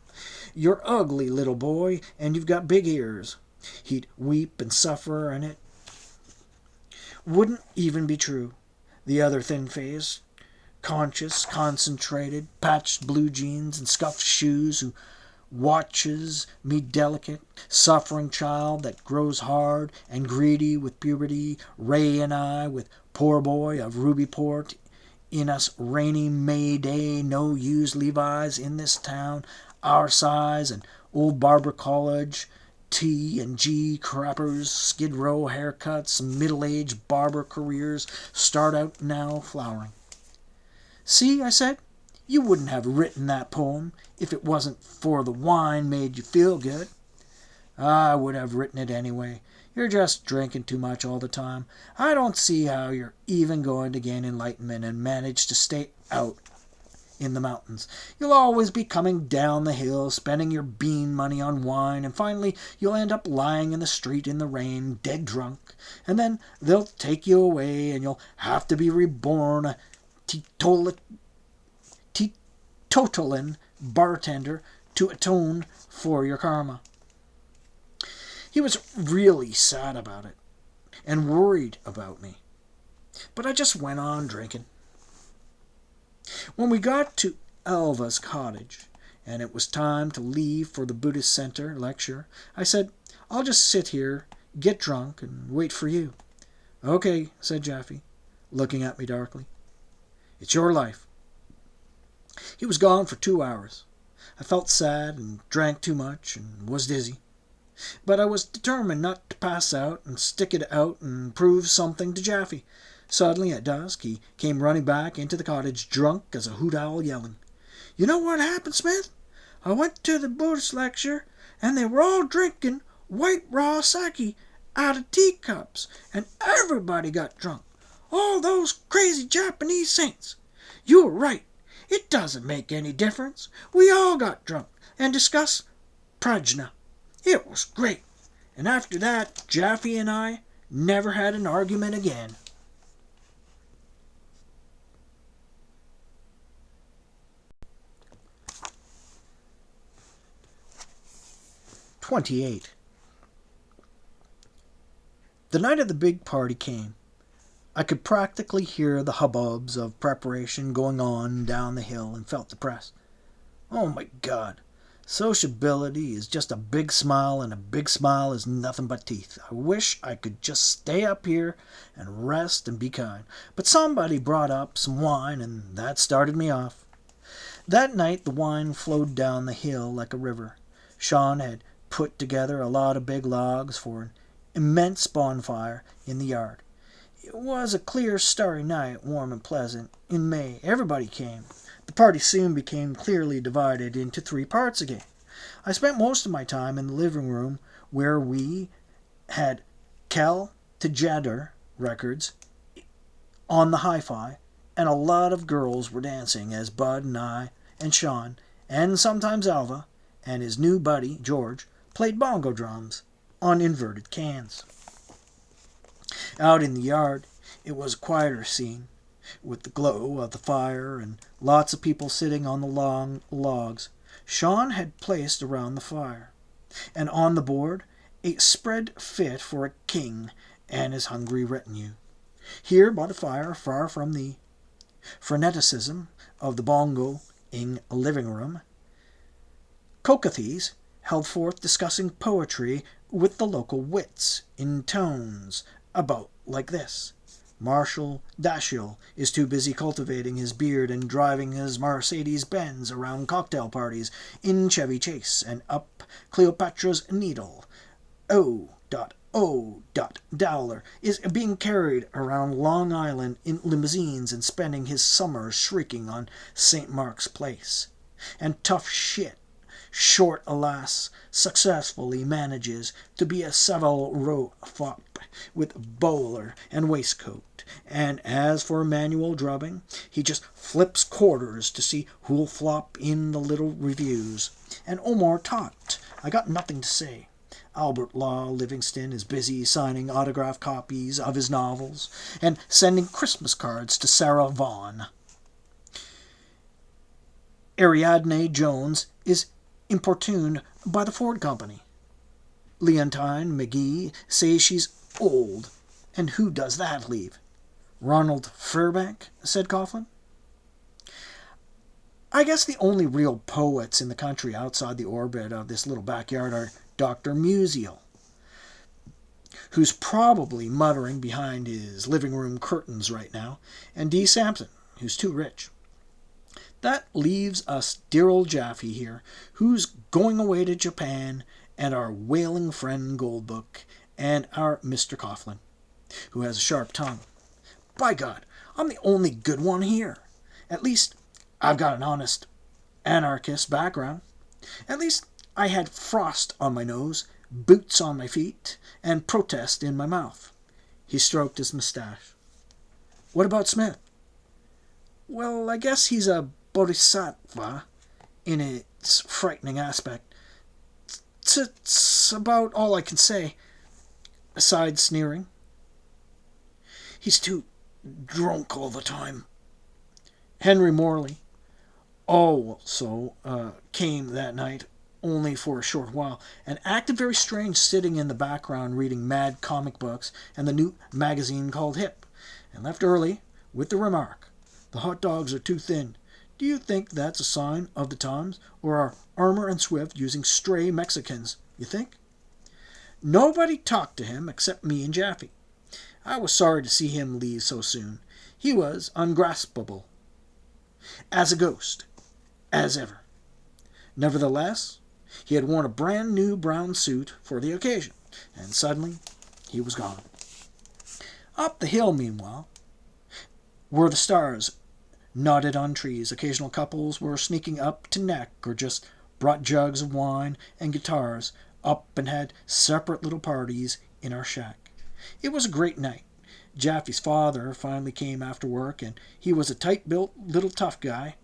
"You're ugly, little boy, and you've got big ears." He'd weep and suffer, and it wouldn't even be true. The other thin-faced, conscious, concentrated, patched blue jeans and scuffed shoes who watches me delicate, suffering child that grows hard and greedy with puberty, Ray and I with poor boy of Rubyport, in us rainy May day, no used Levi's in this town, our size, and old Barber College, T and G crappers, Skid Row haircuts, middle-aged barber careers start out now flowering. "See," I said, "you wouldn't have written that poem if it wasn't for the wine made you feel good." "I would have written it anyway. You're just drinking too much all the time. I don't see how you're even going to gain enlightenment and manage to stay out in the mountains. You'll always be coming down the hill, spending your bean money on wine, and finally you'll end up lying in the street in the rain, dead drunk, and then they'll take you away and you'll have to be reborn a teetotaling bartender to atone for your karma." He was really sad about it and worried about me, but I just went on drinking. When we got to Alva's cottage and it was time to leave for the Buddhist Center lecture, I said, "I'll just sit here, get drunk, and wait for you." "Okay," said Jaffe, looking at me darkly. "It's your life." He was gone for 2 hours. I felt sad and drank too much and was dizzy. But I was determined not to pass out and stick it out and prove something to Jaffe. Suddenly, at dusk, he came running back into the cottage, drunk as a hoot owl, yelling, "You know what happened, Smith? I went to the Buddhist lecture, and they were all drinking white raw sake out of teacups, and everybody got drunk. All those crazy Japanese saints. You were right. It doesn't make any difference. We all got drunk and discussed prajna. It was great. And after that, Jaffe and I never had an argument again." "28. The night of the big party came. I could practically hear the hubbubs of preparation going on down the hill and felt depressed. Oh my God, sociability is just a big smile, and a big smile is nothing but teeth. I wish I could just stay up here and rest and be kind. But somebody brought up some wine, and that started me off. That night the wine flowed down the hill like a river. Sean had put together a lot of big logs for an immense bonfire in the yard. It was a clear, starry night, warm and pleasant. In May, everybody came. The party soon became clearly divided into 3 parts again. I spent most of my time in the living room, where we had Kel Tjader records on the hi-fi, and a lot of girls were dancing as Bud and I and Sean, and sometimes Alva, and his new buddy, George, played bongo drums on inverted cans. Out in the yard, it was a quieter scene, with the glow of the fire and lots of people sitting on the long logs Sean had placed around the fire, and on the board a spread fit for a king and his hungry retinue. Here by the fire, far from thee, freneticism of the bongo-ing living room, Cocathes held forth discussing poetry with the local wits in tones about like this. Marshal Dashiell is too busy cultivating his beard and driving his Mercedes-Benz around cocktail parties in Chevy Chase and up Cleopatra's Needle. O. Dowler is being carried around Long Island in limousines and spending his summers shrieking on St. Mark's Place. And tough shit, Short, alas, successfully manages to be a Savile Row fop with bowler and waistcoat, and as for manual drubbing, he just flips quarters to see who'll flop in the little reviews. And Omar Tott, I got nothing to say. Albert Law Livingston is busy signing autograph copies of his novels and sending Christmas cards to Sarah Vaughan. Ariadne Jones is importuned by the Ford Company. Leontine McGee says she's old, and who does that leave? Ronald Fairbank, said Coughlin. I guess the only real poets in the country outside the orbit of this little backyard are Dr. Musial, who's probably muttering behind his living room curtains right now, and D. Sampson, who's too rich. That leaves us dear old Jaffe here, who's going away to Japan, and our wailing friend Goldbook, and our Mr. Coughlin, who has a sharp tongue. By God, I'm the only good one here. At least, I've got an honest anarchist background. At least, I had frost on my nose, boots on my feet, and protest in my mouth. He stroked his mustache. What about Smith? Well, I guess he's a bodhisattva in its frightening aspect. It's about all I can say. Aside sneering. He's too drunk all the time. Henry Morley also came that night, only for a short while, and acted very strange sitting in the background reading mad comic books and the new magazine called Hip, and left early with the remark, "The hot dogs are too thin. Do you think that's a sign of the times, or are Armour and Swift using stray Mexicans, you think?" Nobody talked to him except me and Jaffe. I was sorry to see him leave so soon. He was ungraspable. As a ghost, as ever. Nevertheless, he had worn a brand new brown suit for the occasion, and suddenly he was gone. Up the hill, meanwhile, were the stars knotted on trees. Occasional couples were sneaking up to neck or just brought jugs of wine and guitars up and had separate little parties in our shack. It was a great night. Jaffe's father finally came after work, and he was a tight-built little tough guy,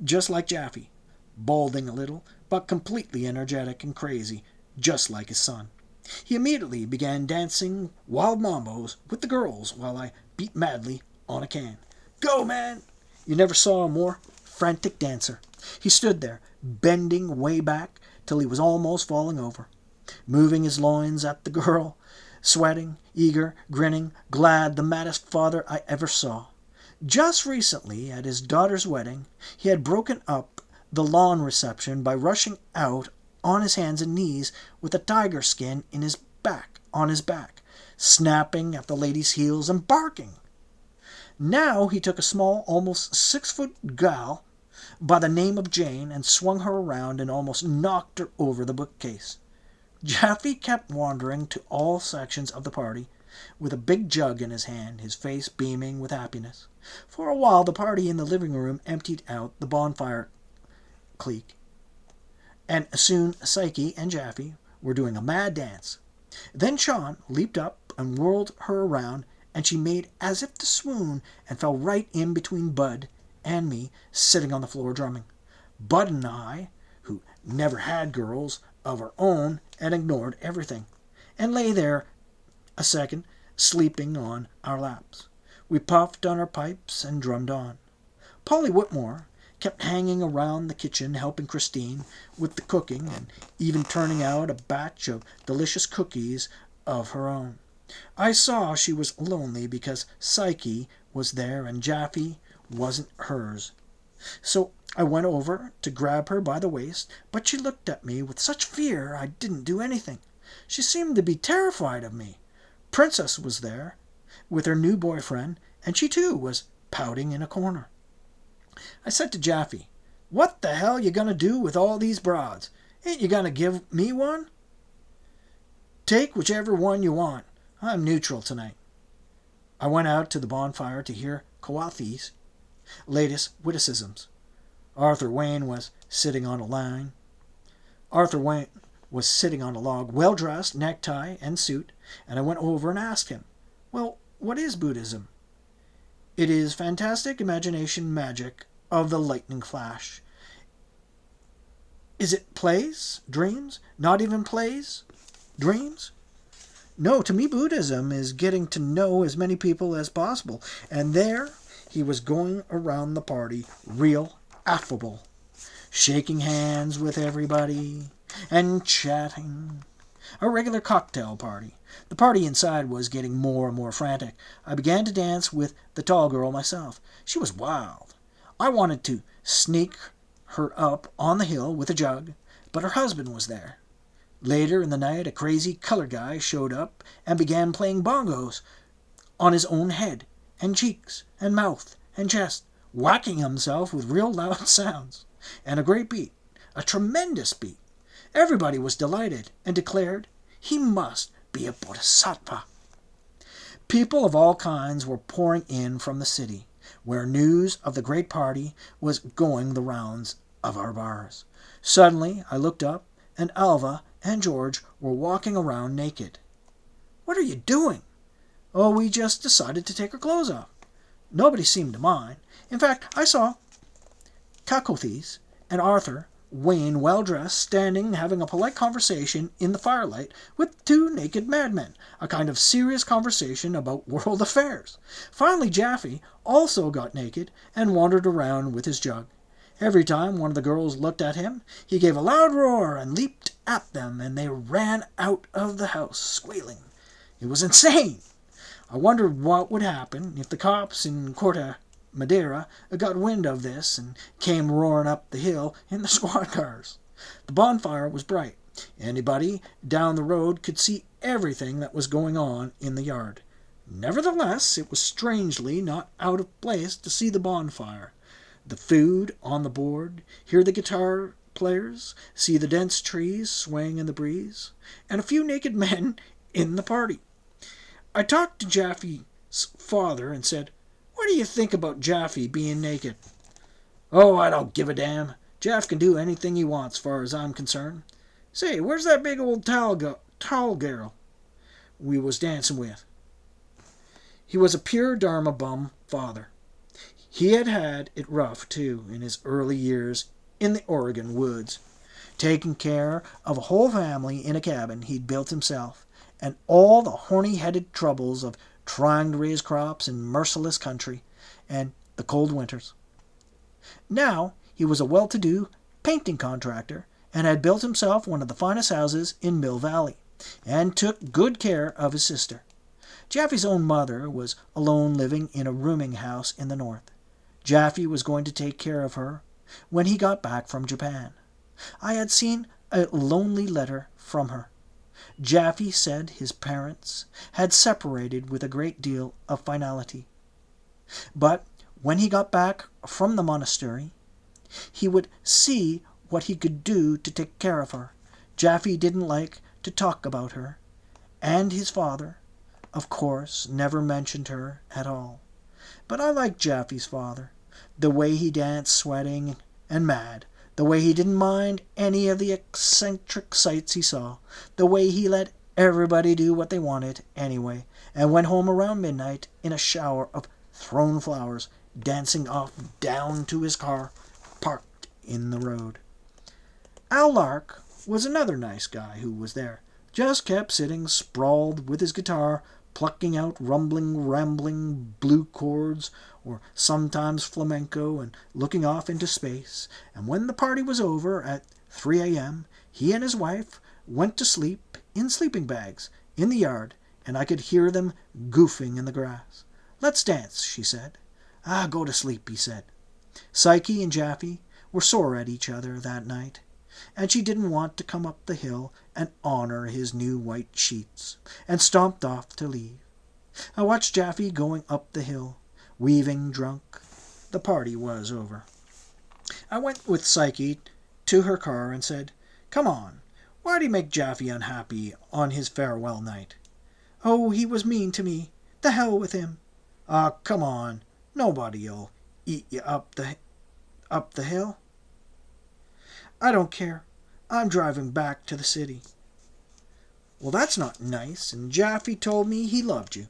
just like Jaffe, balding a little, but completely energetic and crazy, just like his son. He immediately began dancing wild mambos with the girls while I beat madly on a can. Go, man! You never saw a more frantic dancer. He stood there, bending way back till he was almost falling over, moving his loins at the girl, sweating, eager, grinning, glad, the maddest father I ever saw. Just recently, at his daughter's wedding, he had broken up the lawn reception by rushing out on his hands and knees with a tiger skin on his back, snapping at the lady's heels and barking. Now he took a small, almost 6-foot gal by the name of Jane and swung her around and almost knocked her over the bookcase. Jaffe kept wandering to all sections of the party with a big jug in his hand, his face beaming with happiness. For a while the party in the living room emptied out the bonfire clique, and soon Psyche and Jaffe were doing a mad dance. Then Sean leaped up and whirled her around, and she made as if to swoon and fell right in between Bud and me, sitting on the floor drumming. Bud and I, who never had girls of our own and ignored everything, and lay there a second, sleeping on our laps. We puffed on our pipes and drummed on. Polly Whitmore kept hanging around the kitchen helping Christine with the cooking and even turning out a batch of delicious cookies of her own. I saw she was lonely because Psyche was there and Jaffe wasn't hers. So I went over to grab her by the waist, but she looked at me with such fear I didn't do anything. She seemed to be terrified of me. Princess was there with her new boyfriend, and she too was pouting in a corner. I said to Jaffe, "What the hell you gonna do with all these broads? Ain't you gonna give me one?" "Take whichever one you want. I'm neutral tonight." I went out to the bonfire to hear Coathi's latest witticisms. Arthur Wayne was sitting on a log, well-dressed, necktie and suit, and I went over and asked him, "Well, what is Buddhism?" "It is fantastic imagination magic of the lightning flash." "Is it plays? Dreams? Not even plays? Dreams?" "No, to me Buddhism is getting to know as many people as possible." And there he was going around the party, real affable, shaking hands with everybody and chatting. A regular cocktail party. The party inside was getting more and more frantic. I began to dance with the tall girl myself. She was wild. I wanted to sneak her up on the hill with a jug, but her husband was there. Later in the night, a crazy colored guy showed up and began playing bongos on his own head and cheeks and mouth and chest, whacking himself with real loud sounds. And a great beat, a tremendous beat. Everybody was delighted and declared he must be a bodhisattva. People of all kinds were pouring in from the city, where news of the great party was going the rounds of our bars. Suddenly I looked up, and Alva and George were walking around naked. "What are you doing?" "Oh, we just decided to take our clothes off." Nobody seemed to mind. In fact, I saw Cacothes and Arthur Wayne, well-dressed, standing having a polite conversation in the firelight with two naked madmen, a kind of serious conversation about world affairs. Finally Jaffe also got naked and wandered around with his jug. Every time one of the girls looked at him, he gave a loud roar and leaped at them, and they ran out of the house, squealing. It was insane. I wondered what would happen if the cops in Corte Madera got wind of this and came roaring up the hill in the squad cars. The bonfire was bright. Anybody down the road could see everything that was going on in the yard. Nevertheless, it was strangely not out of place to see the bonfire, the food on the board, hear the guitar players, see the dense trees swaying in the breeze, and a few naked men in the party. I talked to Jaffe's father and said, "What do you think about Jaffe being naked?" "Oh, I don't give a damn. Jaff can do anything he wants, far as I'm concerned. Say, where's that big old tall girl we was dancing with?" He was a pure Dharma Bum father. He had had it rough, too, in his early years in the Oregon woods, taking care of a whole family in a cabin he'd built himself, and all the horny-headed troubles of trying to raise crops in merciless country, and the cold winters. Now he was a well-to-do painting contractor, and had built himself one of the finest houses in Mill Valley, and took good care of his sister. Jaffe's own mother was alone living in a rooming house in the north. Jaffe was going to take care of her when he got back from Japan. I had seen a lonely letter from her. Jaffe said his parents had separated with a great deal of finality. But when he got back from the monastery, he would see what he could do to take care of her. Jaffe didn't like to talk about her, and his father, of course, never mentioned her at all. But I liked Jaffe's father, the way he danced sweating and mad, the way he didn't mind any of the eccentric sights he saw, the way he let everybody do what they wanted anyway, and went home around midnight in a shower of thrown flowers, dancing off down to his car parked in the road. Al Lark was another nice guy who was there. Just kept sitting sprawled with his guitar, plucking out rambling blue chords, or sometimes flamenco, and looking off into space. And when the party was over at 3 a.m., he and his wife went to sleep in sleeping bags in the yard, and I could hear them goofing in the grass. "Let's dance," she said. Go to sleep, he said. Psyche and Jaffe were sore at each other that night, and she didn't want to come up the hill and honor his new white sheets, and stomped off to leave. I watched Jaffe going up the hill, weaving drunk. The party was over. I went with Psyche to her car and said, "Come on, why'd he make Jaffe unhappy on his farewell night?" "Oh, he was mean to me. The hell with him." Come on. Nobody'll eat you up the hill." "I don't care. I'm driving back to the city." "Well, that's not nice, and Jaffe told me he loved you."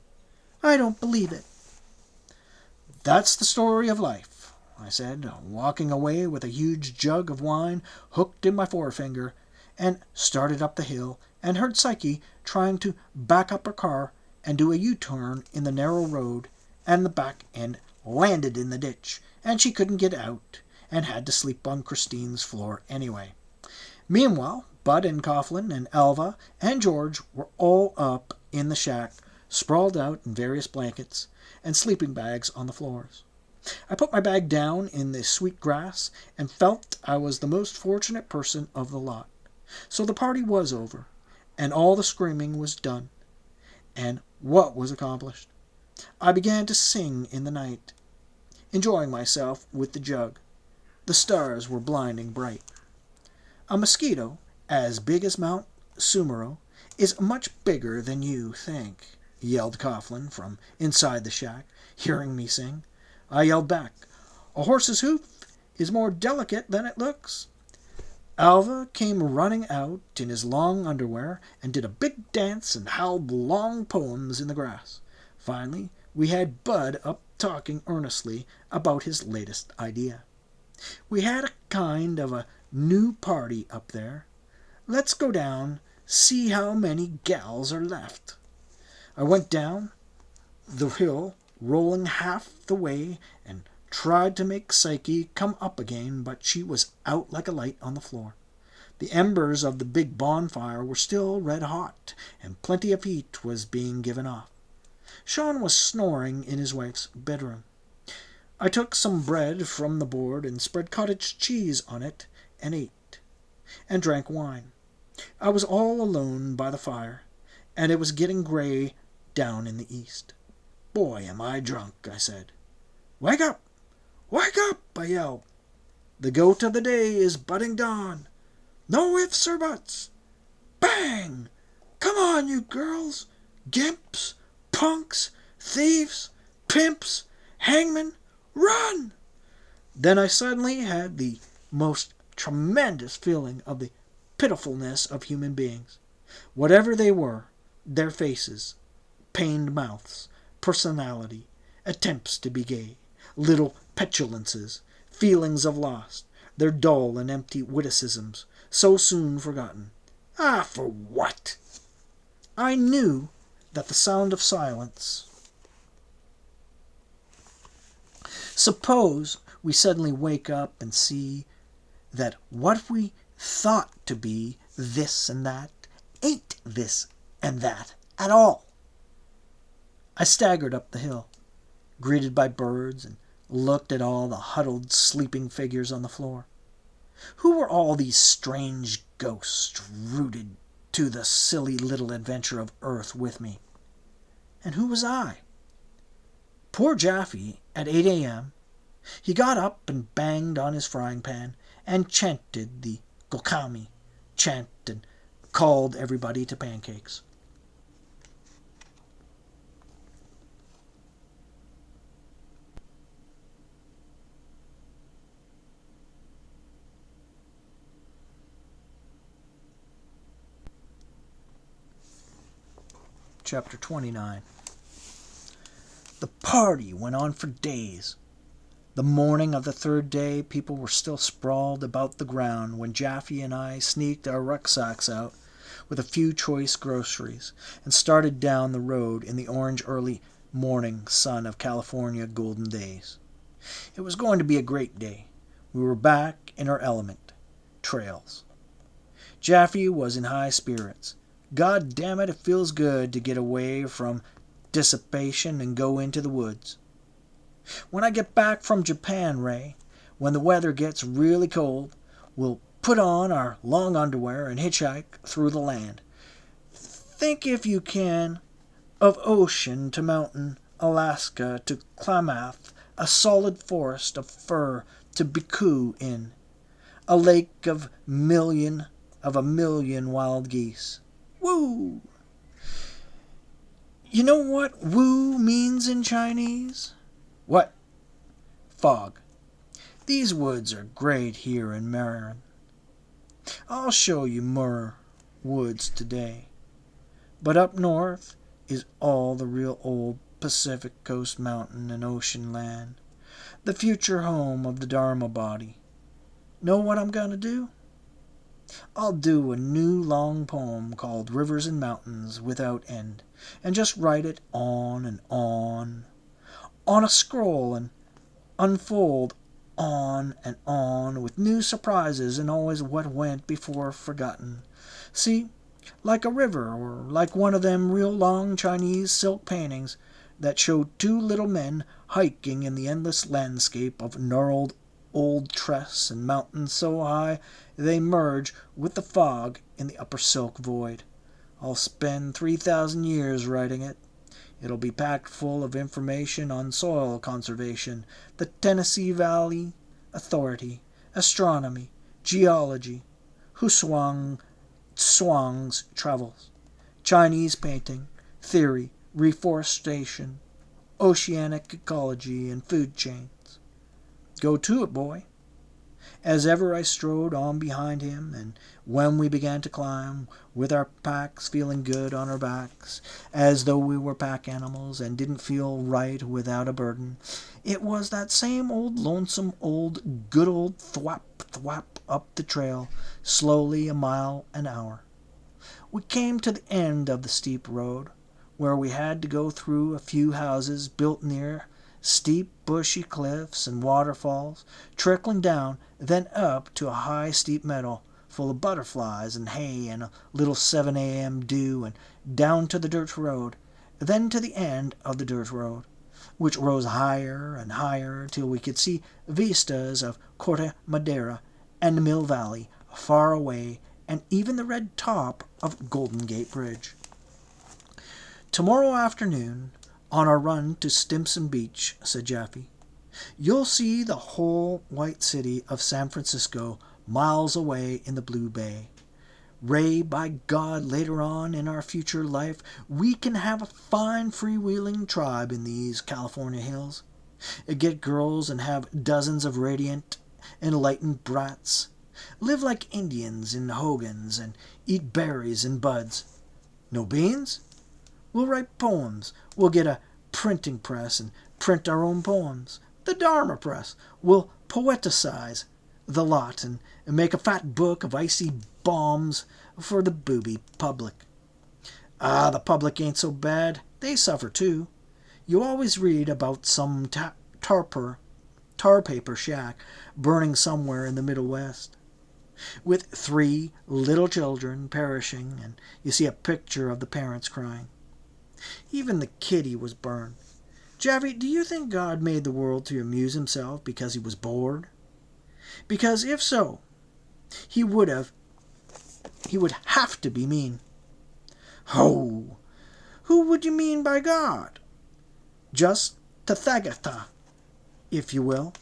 "I don't believe it." "That's the story of life," I said, walking away with a huge jug of wine hooked in my forefinger, and started up the hill, and heard Psyche trying to back up her car and do a U-turn in the narrow road, and the back end landed in the ditch, and she couldn't get out, and had to sleep on Christine's floor anyway. Meanwhile, Bud and Coughlin and Alva and George were all up in the shack, sprawled out in various blankets and sleeping bags on the floors. I put my bag down in the sweet grass and felt I was the most fortunate person of the lot. So the party was over, and all the screaming was done. And what was accomplished? I began to sing in the night, enjoying myself with the jug. The stars were blinding bright. A mosquito as big as Mount Sumero is much bigger than you think, yelled Coughlin from inside the shack, hearing me sing. I yelled back, "A horse's hoof is more delicate than it looks." Alva came running out in his long underwear and did a big dance and howled long poems in the grass. Finally, we had Bud up talking earnestly about his latest idea. "We had a kind of a new party up there. Let's go down, see how many gals are left." I went down the hill, rolling half the way, and tried to make Psyche come up again, but she was out like a light on the floor. The embers of the big bonfire were still red hot, and plenty of heat was being given off. Sean was snoring in his wife's bedroom. I took some bread from the board and spread cottage cheese on it and ate, and drank wine. I was all alone by the fire, and it was getting gray down in the east. "Boy, am I drunk," I said. "Wake up! Wake up!" I yelled. "The goat of the day is budding dawn. No ifs or buts. Bang! Come on, you girls, gimps, punks, thieves, pimps, hangmen, run!" Then I suddenly had the most tremendous feeling of the pitifulness of human beings. Whatever they were, their faces, pained mouths, personality, attempts to be gay, little petulances, feelings of loss, their dull and empty witticisms, so soon forgotten. For what? I knew that the sound of silence. Suppose we suddenly wake up and see that what we thought to be this and that ain't this and that at all. I staggered up the hill, greeted by birds, and looked at all the huddled, sleeping figures on the floor. Who were all these strange ghosts rooted to the silly little adventure of earth with me? And who was I? Poor Jaffe, at 8 a.m., he got up and banged on his frying pan and chanted the Gokami chant and called everybody to pancakes. Chapter 29. The party went on for days. The morning of the third day, people were still sprawled about the ground when Jaffe and I sneaked our rucksacks out with a few choice groceries and started down the road in the orange early morning sun of California golden days. It was going to be a great day. We were back in our element, trails. Jaffe was in high spirits. God damn it, it feels good to get away from dissipation and go into the woods. When I get back from Japan, Ray, when the weather gets really cold, we'll put on our long underwear and hitchhike through the land. Think, if you can, of ocean to mountain, Alaska to Klamath, a solid forest of fir to Biku in, a lake of a million wild geese. Woo! You know what woo means in Chinese? What? Fog. These woods are great here in Marin. I'll show you more woods today. But up north is all the real old Pacific Coast mountain and ocean land, the future home of the Dharma body. Know what I'm going to do? I'll do a new long poem called Rivers and Mountains Without End, and just write it on a scroll, and unfold on and on, with new surprises and always what went before forgotten. See, like a river, or like one of them real long Chinese silk paintings that showed two little men hiking in the endless landscape of gnarled old tress and mountains so high they merge with the fog in the upper silk void. I'll spend 3,000 years writing it. It'll be packed full of information on soil conservation, the Tennessee Valley Authority, astronomy, geology, Swang's travels, Chinese painting, theory, reforestation, oceanic ecology, and food chains. Go to it, boy. As ever I strode on behind him, and when we began to climb, with our packs feeling good on our backs, as though we were pack animals and didn't feel right without a burden, it was that same old lonesome good old thwap up the trail, slowly, a mile an hour. We came to the end of the steep road, where we had to go through a few houses built near steep bushy cliffs and waterfalls, trickling down, then up to a high steep meadow full of butterflies and hay and a little 7 a.m. dew, and down to the dirt road, then to the end of the dirt road, which rose higher and higher till we could see vistas of Corte Madera and Mill Valley far away, and even the red top of Golden Gate Bridge. Tomorrow afternoon, on our run to Stimson Beach, said Jaffe, you'll see the whole white city of San Francisco miles away in the blue bay. Ray, by God, later on in our future life, we can have a fine freewheeling tribe in these California hills. Get girls and have dozens of radiant, enlightened brats. Live like Indians in hogans and eat berries and buds. No beans? We'll write poems. We'll get a printing press and print our own poems. The Dharma press. We'll poeticize the lot and make a fat book of icy bombs for the booby public. The public ain't so bad. They suffer too. You always read about some tar paper shack burning somewhere in the Middle West, with 3 little children perishing, and you see a picture of the parents crying. Even the kitty was burned. Jaffe, do you think God made the world to amuse himself because he was bored? Because if so, he would have to be mean. Ho! Who would you mean by God? Just Tathagata, if you will.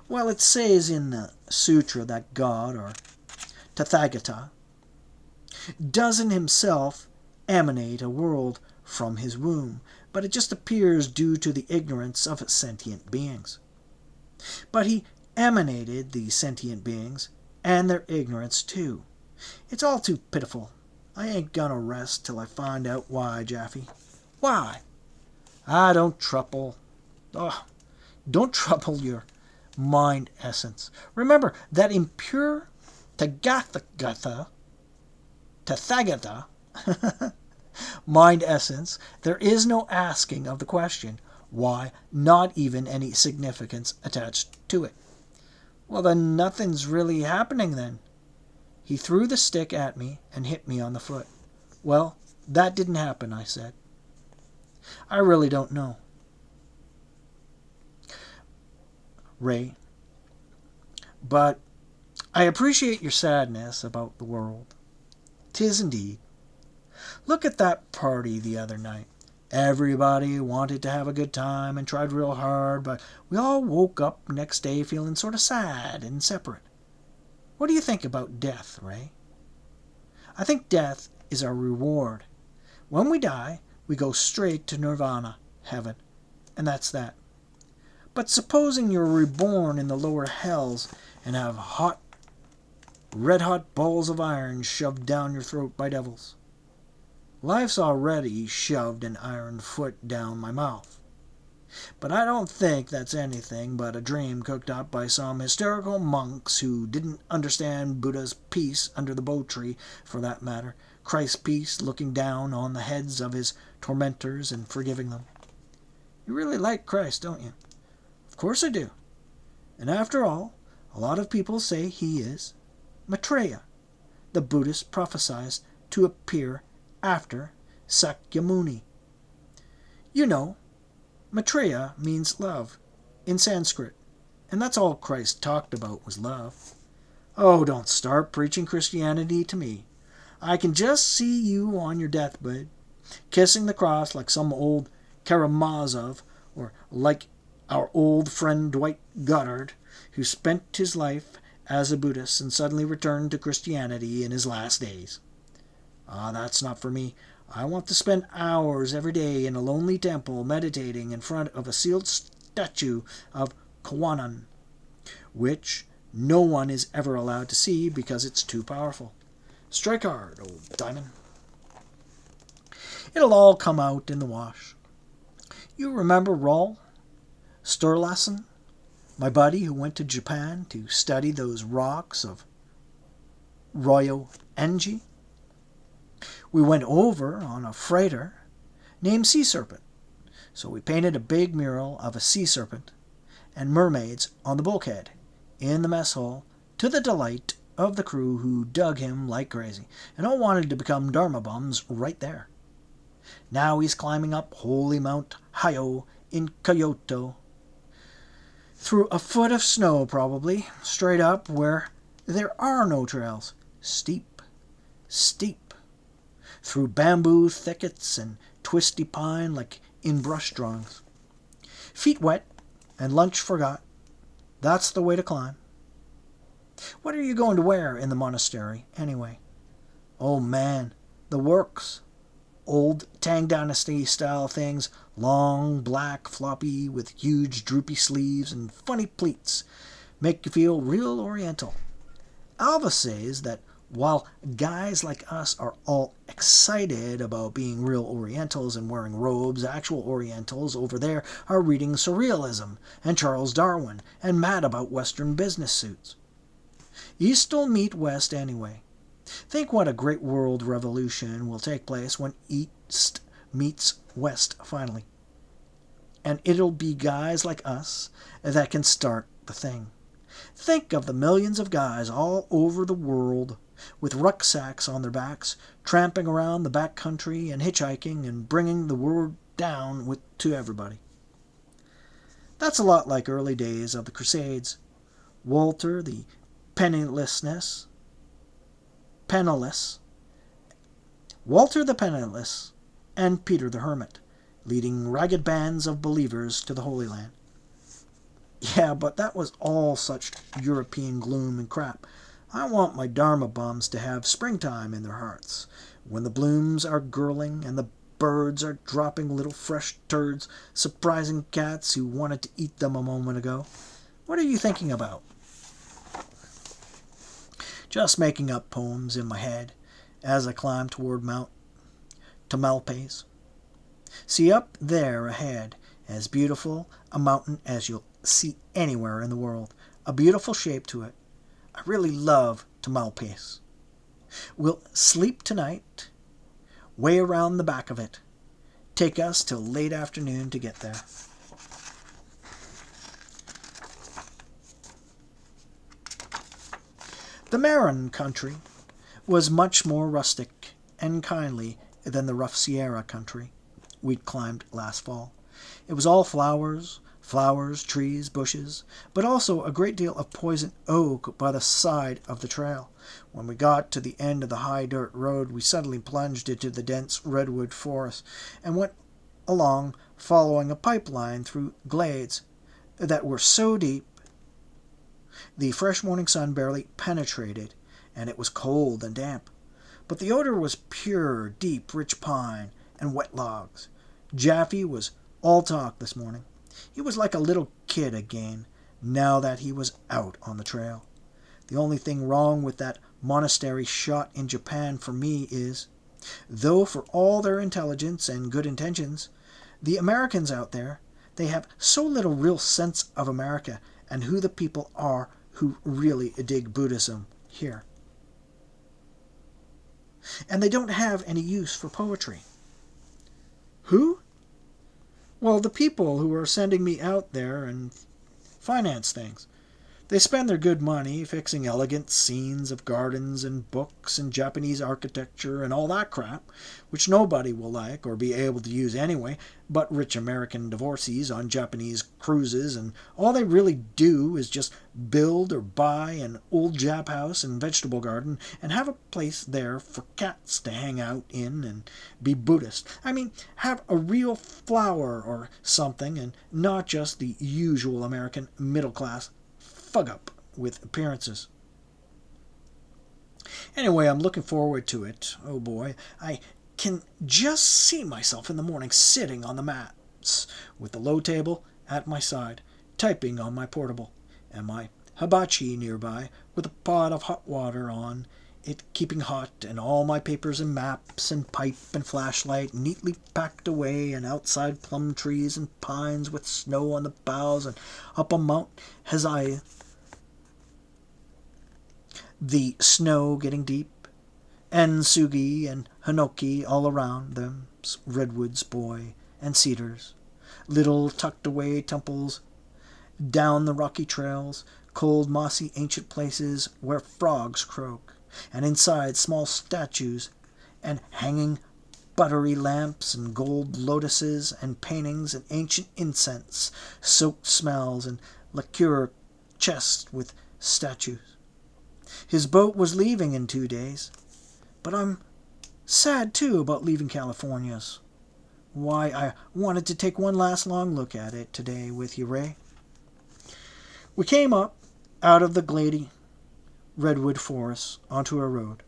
Well, it says in the sutra that God, or Tathagata, doesn't himself emanate a world from his womb, but it just appears due to the ignorance of sentient beings. But he emanated the sentient beings, and their ignorance too. It's all too pitiful. I ain't gonna rest till I find out why, Jaffe. Why? Don't trouble. Don't trouble your mind essence. Remember that in pure Tathagata mind essence, there is no asking of the question, why, not even any significance attached to it. Well, then nothing's really happening then. He threw the stick at me and hit me on the foot. Well, that didn't happen, I said. I really don't know. Ray. But I appreciate your sadness about the world. 'Tis indeed. Look at that party the other night. Everybody wanted to have a good time and tried real hard, but we all woke up next day feeling sort of sad and separate. What do you think about death, Ray? I think death is our reward. When we die, we go straight to nirvana, heaven, and that's that. But supposing you're reborn in the lower hells and have red-hot balls of iron shoved down your throat by devils. Life's already shoved an iron foot down my mouth. But I don't think that's anything but a dream cooked up by some hysterical monks who didn't understand Buddha's peace under the bo tree, for that matter, Christ's peace looking down on the heads of his tormentors and forgiving them. You really like Christ, don't you? Of course I do. And after all, a lot of people say he is Maitreya, the Buddhist prophesied to appear after Sakyamuni. You know, Maitreya means love in Sanskrit, and that's all Christ talked about was love. Oh, don't start preaching Christianity to me. I can just see you on your deathbed, kissing the cross like some old Karamazov, or like our old friend Dwight Goddard, who spent his life as a Buddhist and suddenly returned to Christianity in his last days. That's not for me. I want to spend hours every day in a lonely temple meditating in front of a sealed statue of Kwannon, which no one is ever allowed to see because it's too powerful. Strike hard, old diamond. It'll all come out in the wash. You remember Raul Sturlason, my buddy who went to Japan to study those rocks of Royo Enji? We went over on a freighter named Sea Serpent, so we painted a big mural of a sea serpent and mermaids on the bulkhead in the mess hall to the delight of the crew who dug him like crazy and all wanted to become Dharma Bums right there. Now he's climbing up Holy Mount Hayo in Kyoto, through a foot of snow probably, straight up where there are no trails, steep, through bamboo thickets and twisty pine like in brush drawings. Feet wet and lunch forgot. That's the way to climb. What are you going to wear in the monastery, anyway? Oh man, the works. Old Tang Dynasty style things, long, black, floppy, with huge droopy sleeves and funny pleats, make you feel real oriental. Alva says that while guys like us are all excited about being real Orientals and wearing robes, actual Orientals over there are reading Surrealism and Charles Darwin and mad about Western business suits. East'll meet West anyway. Think what a great world revolution will take place when East meets West finally. And it'll be guys like us that can start the thing. Think of the millions of guys all over the world with rucksacks on their backs, tramping around the back country and hitchhiking and bringing the word down to everybody. That's a lot like early days of the Crusades. Walter the Penniless, Walter the Penniless, and Peter the Hermit, leading ragged bands of believers to the Holy Land. Yeah, but that was all such European gloom and crap. I want my Dharma Bums to have springtime in their hearts, when the blooms are girling and the birds are dropping little fresh turds, surprising cats who wanted to eat them a moment ago. What are you thinking about? Just making up poems in my head as I climb toward Mount Tamalpais. See up there ahead, as beautiful a mountain as you'll see anywhere in the world, a beautiful shape to it. I really love Tamalpais. We'll sleep tonight, way around the back of it. Take us till late afternoon to get there. The Marin country was much more rustic and kindly than the rough Sierra country we'd climbed last fall. It was all flowers, flowers, trees, bushes, but also a great deal of poison oak by the side of the trail. When we got to the end of the high dirt road, we suddenly plunged into the dense redwood forest and went along following a pipeline through glades that were so deep the fresh morning sun barely penetrated, and it was cold and damp. But the odor was pure, deep, rich pine and wet logs. Jaffe was all talk this morning. He was like a little kid again, now that he was out on the trail. The only thing wrong with that monastery shot in Japan for me is, though for all their intelligence and good intentions, the Americans out there, they have so little real sense of America and who the people are who really dig Buddhism here. And they don't have any use for poetry. Who? Well, the people who are sending me out there and finance things. They spend their good money fixing elegant scenes of gardens and books and Japanese architecture and all that crap, which nobody will like or be able to use anyway but rich American divorcees on Japanese cruises, and all they really do is just build or buy an old Jap house and vegetable garden and have a place there for cats to hang out in and be Buddhist. I mean, have a real flower or something, and not just the usual American middle class fug up with appearances. Anyway, I'm looking forward to it. Oh boy, I can just see myself in the morning sitting on the mats with the low table at my side, typing on my portable, and my hibachi nearby with a pot of hot water on it keeping hot, and all my papers and maps and pipe and flashlight neatly packed away, and outside plum trees and pines with snow on the boughs, and up on Mount Heziah the snow getting deep, and Sugi and Hinoki all around them, redwoods, boy, and cedars, little tucked-away temples down the rocky trails, cold, mossy, ancient places where frogs croak, and inside small statues, and hanging buttery lamps and gold lotuses and paintings and ancient incense, soaked smells and liqueur chests with statues. His boat was leaving in 2 days, but I'm sad too about leaving California's. Why, I wanted to take one last long look at it today with you, Ray. We came up out of the glady redwood forest onto a road,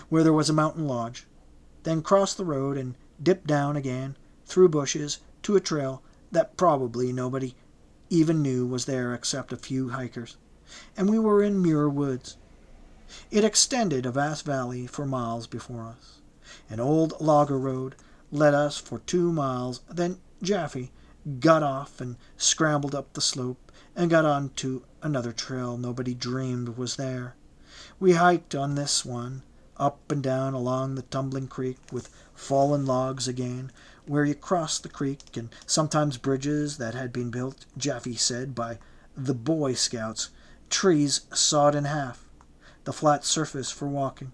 where there was a mountain lodge, then crossed the road and dipped down again through bushes to a trail that probably nobody even knew was there except a few hikers, and we were in Muir Woods. It extended a vast valley for miles before us. An old logger road led us for 2 miles, then Jaffe got off and scrambled up the slope and got on to another trail nobody dreamed was there. We hiked on this one, up and down along the tumbling creek with fallen logs again, where you crossed the creek, and sometimes bridges that had been built, Jaffe said, by the Boy Scouts, trees sawed in half, the flat surface for walking.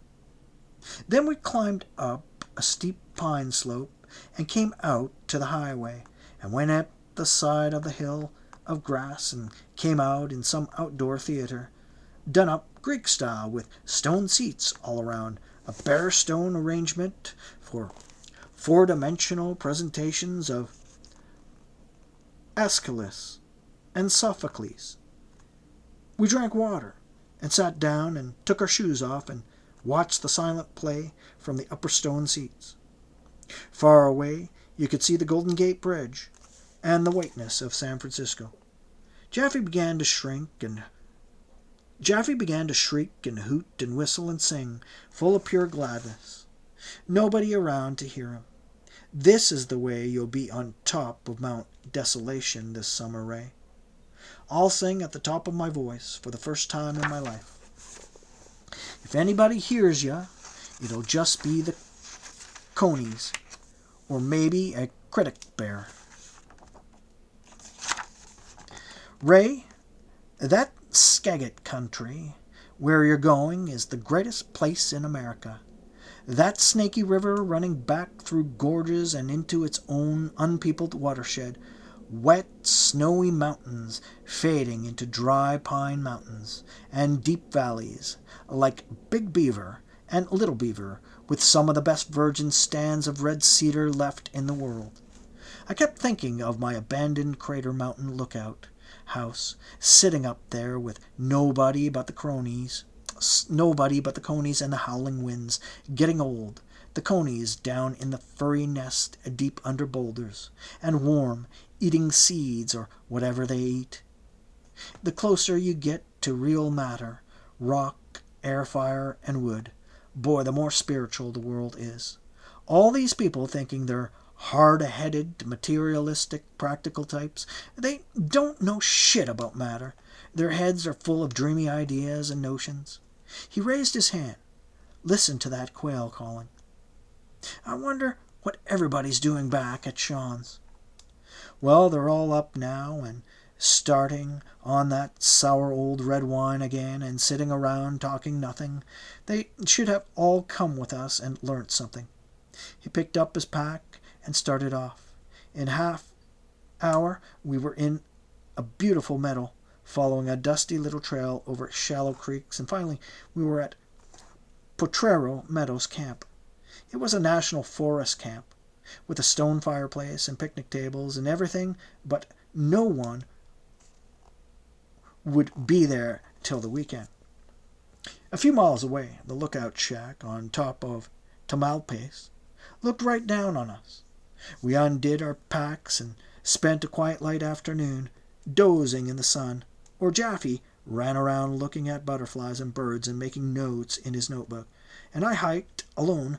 Then we climbed up a steep pine slope and came out to the highway, and went up the side of the hill of grass and came out in some outdoor theater, done up Greek style with stone seats all around, a bare stone arrangement for 4-dimensional presentations of Aeschylus and Sophocles. We drank water and sat down and took our shoes off and watched the silent play from the upper stone seats. Far away you could see the Golden Gate Bridge and the whiteness of San Francisco. Jaffe began to shriek and hoot and whistle and sing, full of pure gladness. Nobody around to hear him. This is the way you'll be on top of Mount Desolation this summer, Ray. I'll sing at the top of my voice for the first time in my life. If anybody hears ya, it'll just be the conies, or maybe a critic bear. Ray, that Skagit country where you're going is the greatest place in America. That snaky river running back through gorges and into its own unpeopled watershed, wet, snowy mountains fading into dry pine mountains, and deep valleys, like Big Beaver and Little Beaver, with some of the best virgin stands of red cedar left in the world. I kept thinking of my abandoned Crater Mountain lookout house, sitting up there with nobody but the conies and the howling winds, getting old, the conies down in the furry nest deep under boulders, and warm, eating seeds or whatever they eat. The closer you get to real matter, rock, air, fire, and wood, boy, the more spiritual the world is. All these people thinking they're hard-headed, materialistic, practical types, they don't know shit about matter. Their heads are full of dreamy ideas and notions. He raised his hand. Listen to that quail calling. I wonder what everybody's doing back at Sean's. Well, they're all up now and starting on that sour old red wine again and sitting around talking nothing. They should have all come with us and learnt something. He picked up his pack and started off. In half hour we were in a beautiful meadow, following a dusty little trail over shallow creeks, and finally we were at Potrero Meadows Camp. It was a national forest camp, with a stone fireplace and picnic tables and everything, but no one would be there till the weekend. A few miles away, the lookout shack on top of Tamalpais looked right down on us. We undid our packs and spent a quiet light afternoon dozing in the sun, or Jaffe ran around looking at butterflies and birds and making notes in his notebook, and I hiked alone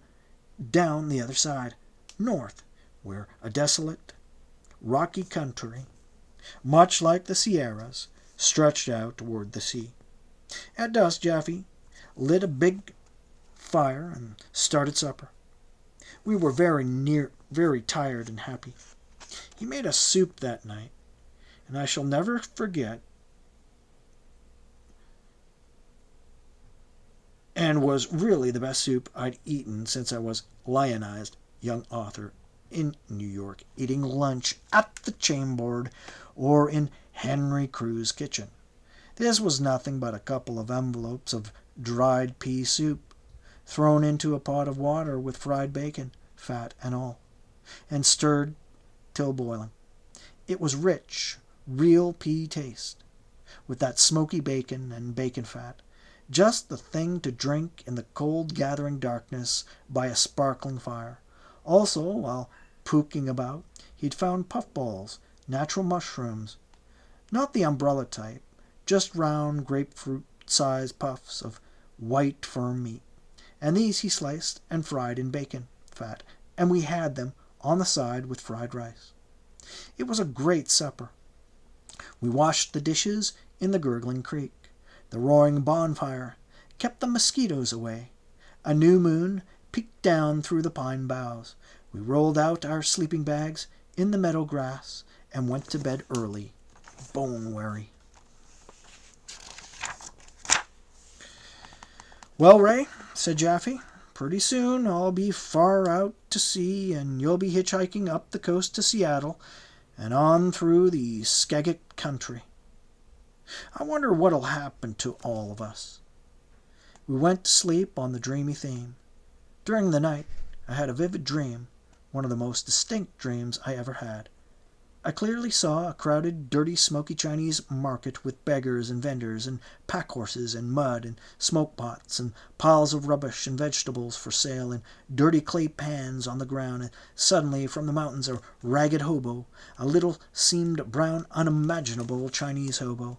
down the other side, north, where a desolate, rocky country, much like the Sierras, stretched out toward the sea. At dusk, Jaffe lit a big fire and started supper. We were very tired and happy. He made us soup that night, and I shall never forget, and was really the best soup I'd eaten since I was lionized young author in New York, eating lunch at the Chambord or in Henry Crew's kitchen. This was nothing but a couple of envelopes of dried pea soup, thrown into a pot of water with fried bacon, fat and all, and stirred till boiling. It was rich, real pea taste, with that smoky bacon and bacon fat, just the thing to drink in the cold gathering darkness by a sparkling fire. Also, while poking about, he'd found puffballs, natural mushrooms, not the umbrella type, just round grapefruit-sized puffs of white firm meat, and these he sliced and fried in bacon fat, and we had them on the side with fried rice. It was a great supper. We washed the dishes in the gurgling creek. The roaring bonfire kept the mosquitoes away. A new moon peeked down through the pine boughs. We rolled out our sleeping bags in the meadow grass and went to bed early, bone-weary. Well, Ray, said Jaffe, pretty soon I'll be far out to sea, and you'll be hitchhiking up the coast to Seattle and on through the Skagit country. I wonder what'll happen to all of us. We went to sleep on the dreamy theme. During the night, I had a vivid dream, one of the most distinct dreams I ever had. I clearly saw a crowded, dirty, smoky Chinese market with beggars and vendors and pack-horses and mud and smoke pots and piles of rubbish and vegetables for sale and dirty clay pans on the ground, and suddenly from the mountains a ragged hobo, a little seamed brown unimaginable Chinese hobo,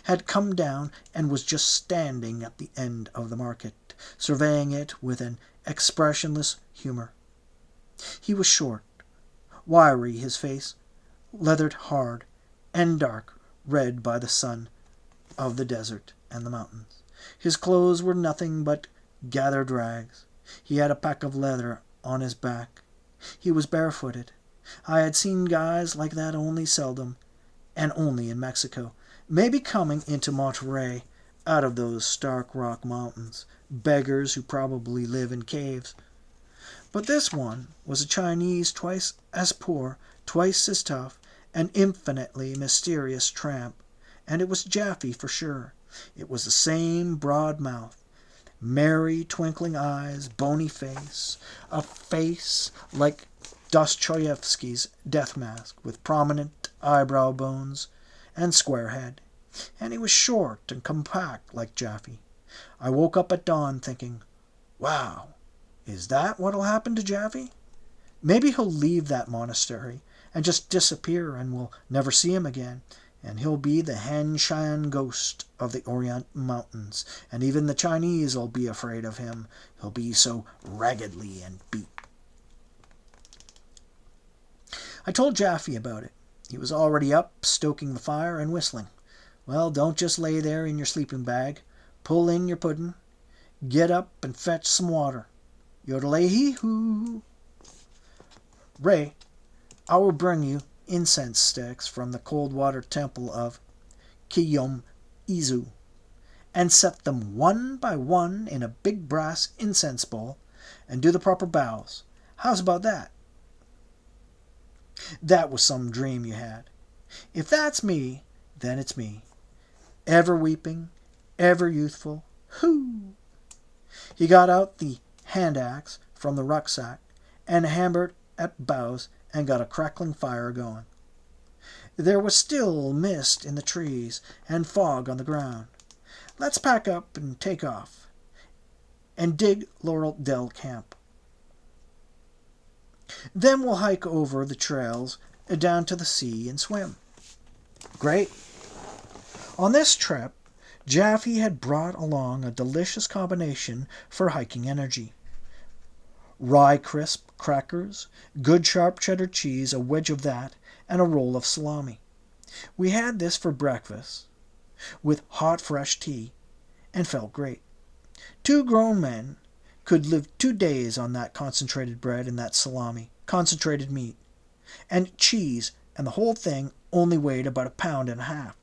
had come down and was just standing at the end of the market, surveying it with an expressionless humor. He was short, wiry, his face leathered hard and dark red by the sun of the desert and the mountains. His clothes were nothing but gathered rags. He had a pack of leather on his back. He was barefooted. I had seen guys like that only seldom, and only in Mexico, maybe coming into Monterey out of those stark rock mountains, beggars who probably live in caves. But this one was a Chinese twice as poor, twice as tough, an infinitely mysterious tramp, and it was Jaffy for sure. It was the same broad mouth, merry twinkling eyes, bony face, a face like Dostoevsky's death mask, with prominent eyebrow bones and square head. And he was short and compact like Jaffy. I woke up at dawn thinking, wow, is that what'll happen to Jaffy? Maybe he'll leave that monastery and just disappear and we'll never see him again. And he'll be the Hanshan ghost of the Orient Mountains. And even the Chinese will be afraid of him. He'll be so raggedly and beat. I told Jaffy about it. He was already up, stoking the fire and whistling. Well, don't just lay there in your sleeping bag. Pull in your pudding. Get up and fetch some water. Yodelay-hee-hoo. Ray, I will bring you incense sticks from the cold water temple of Kiyom-Izu and set them one by one in a big brass incense bowl and do the proper bows. How's about that? That was some dream you had. If that's me, then it's me. Ever weeping, ever youthful. Hoo! He got out the hand axe from the rucksack and hammered at boughs and got a crackling fire going. There was still mist in the trees and fog on the ground. Let's pack up and take off and dig Laurel Dell Camp. Then we'll hike over the trails down to the sea and swim. Great. On this trip, Jaffy had brought along a delicious combination for hiking energy. Rye crisp crackers, good sharp cheddar cheese, a wedge of that, and a roll of salami. We had this for breakfast, with hot fresh tea, and felt great. 2 grown men could live 2 days on that concentrated bread and that salami, concentrated meat, and cheese, and the whole thing only weighed about 1.5 pounds.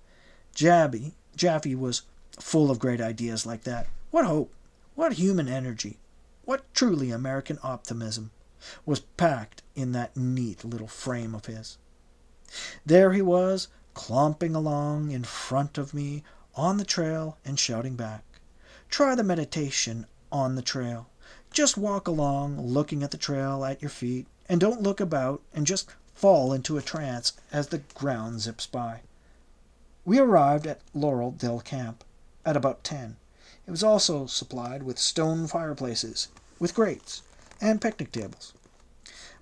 Jaffy was full of great ideas like that. What hope, what human energy, what truly American optimism was packed in that neat little frame of his. There he was, clomping along in front of me on the trail and shouting back. Try the meditation on the trail. Just walk along, looking at the trail at your feet, and don't look about, and just fall into a trance as the ground zips by. We arrived at Laurel Dell Camp at about 10. It was also supplied with stone fireplaces, with grates, and picnic tables.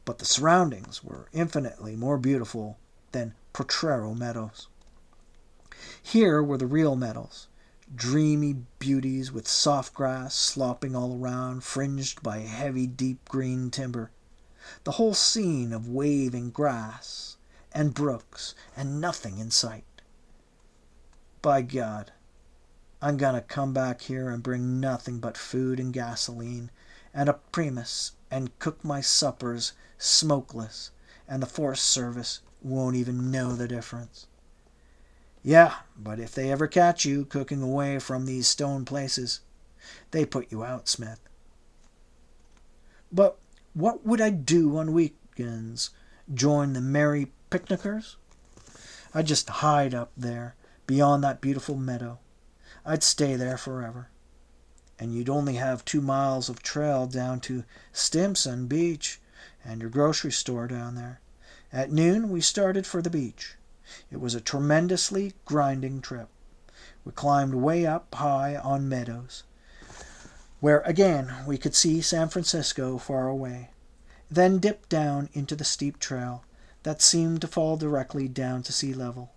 But the surroundings were infinitely more beautiful than Potrero Meadows. Here were the real meadows, dreamy beauties with soft grass slopping all around, fringed by heavy deep green timber. The whole scene of waving grass and brooks and nothing in sight. By God, I'm going to come back here and bring nothing but food and gasoline and a Primus and cook my suppers smokeless, and the Forest Service won't even know the difference. Yeah, but if they ever catch you cooking away from these stone places, they put you out, Smith. But what would I do on weekends? Join the merry picnickers? I'd just hide up there, beyond that beautiful meadow. I'd stay there forever. And you'd only have 2 miles of trail down to Stimson Beach and your grocery store down there. At noon, we started for the beach. It was a tremendously grinding trip. We climbed way up high on meadows, where again we could see San Francisco far away, then dipped down into the steep trail that seemed to fall directly down to sea level.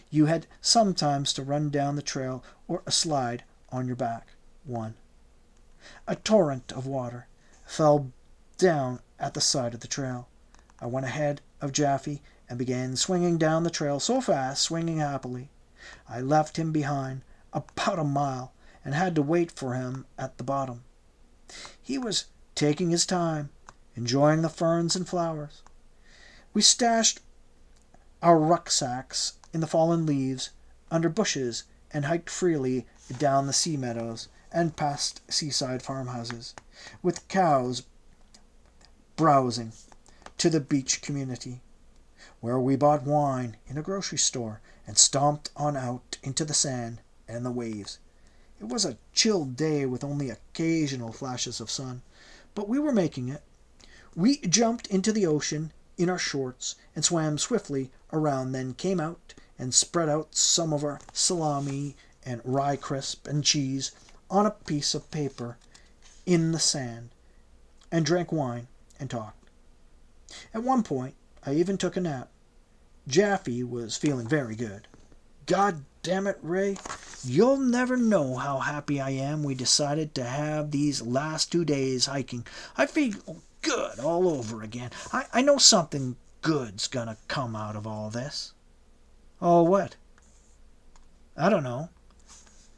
You had sometimes to run down the trail or a slide on your back. A torrent of water fell down at the side of the trail. I went ahead of Jaffy and began swinging down the trail so fast, swinging happily. I left him behind about a mile and had to wait for him at the bottom. He was taking his time, enjoying the ferns and flowers. We stashed our rucksacks in the fallen leaves under bushes and hiked freely down the sea meadows and past seaside farmhouses, with cows browsing, to the beach community. where we bought wine in a grocery store and stomped on out into the sand and the waves. It was a chill day with only occasional flashes of sun, but we were making it. We jumped into the ocean in our shorts and swam swiftly around, then came out and spread out some of our salami and rye crisp and cheese on a piece of paper in the sand, and drank wine and talked. At one point, I even took a nap. Jaffe was feeling very good. God damn it, Ray, you'll never know how happy I am we decided to have these last 2 days hiking. I feel good all over again. I know something good's gonna come out of all this. Oh, what? I don't know.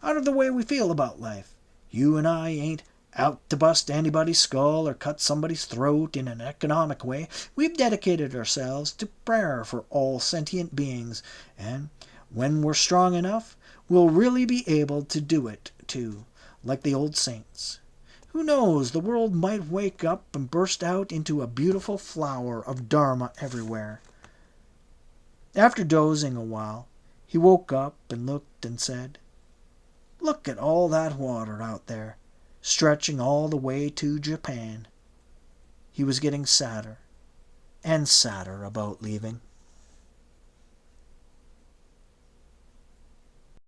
Out of the way we feel about life. You and I ain't out to bust anybody's skull or cut somebody's throat in an economic way. We've dedicated ourselves to prayer for all sentient beings, and when we're strong enough, we'll really be able to do it, too, like the old saints. Who knows, the world might wake up and burst out into a beautiful flower of Dharma everywhere. After dozing a while, he woke up and looked and said, "Look at all that water out there, stretching all the way to Japan." He was getting sadder and sadder about leaving.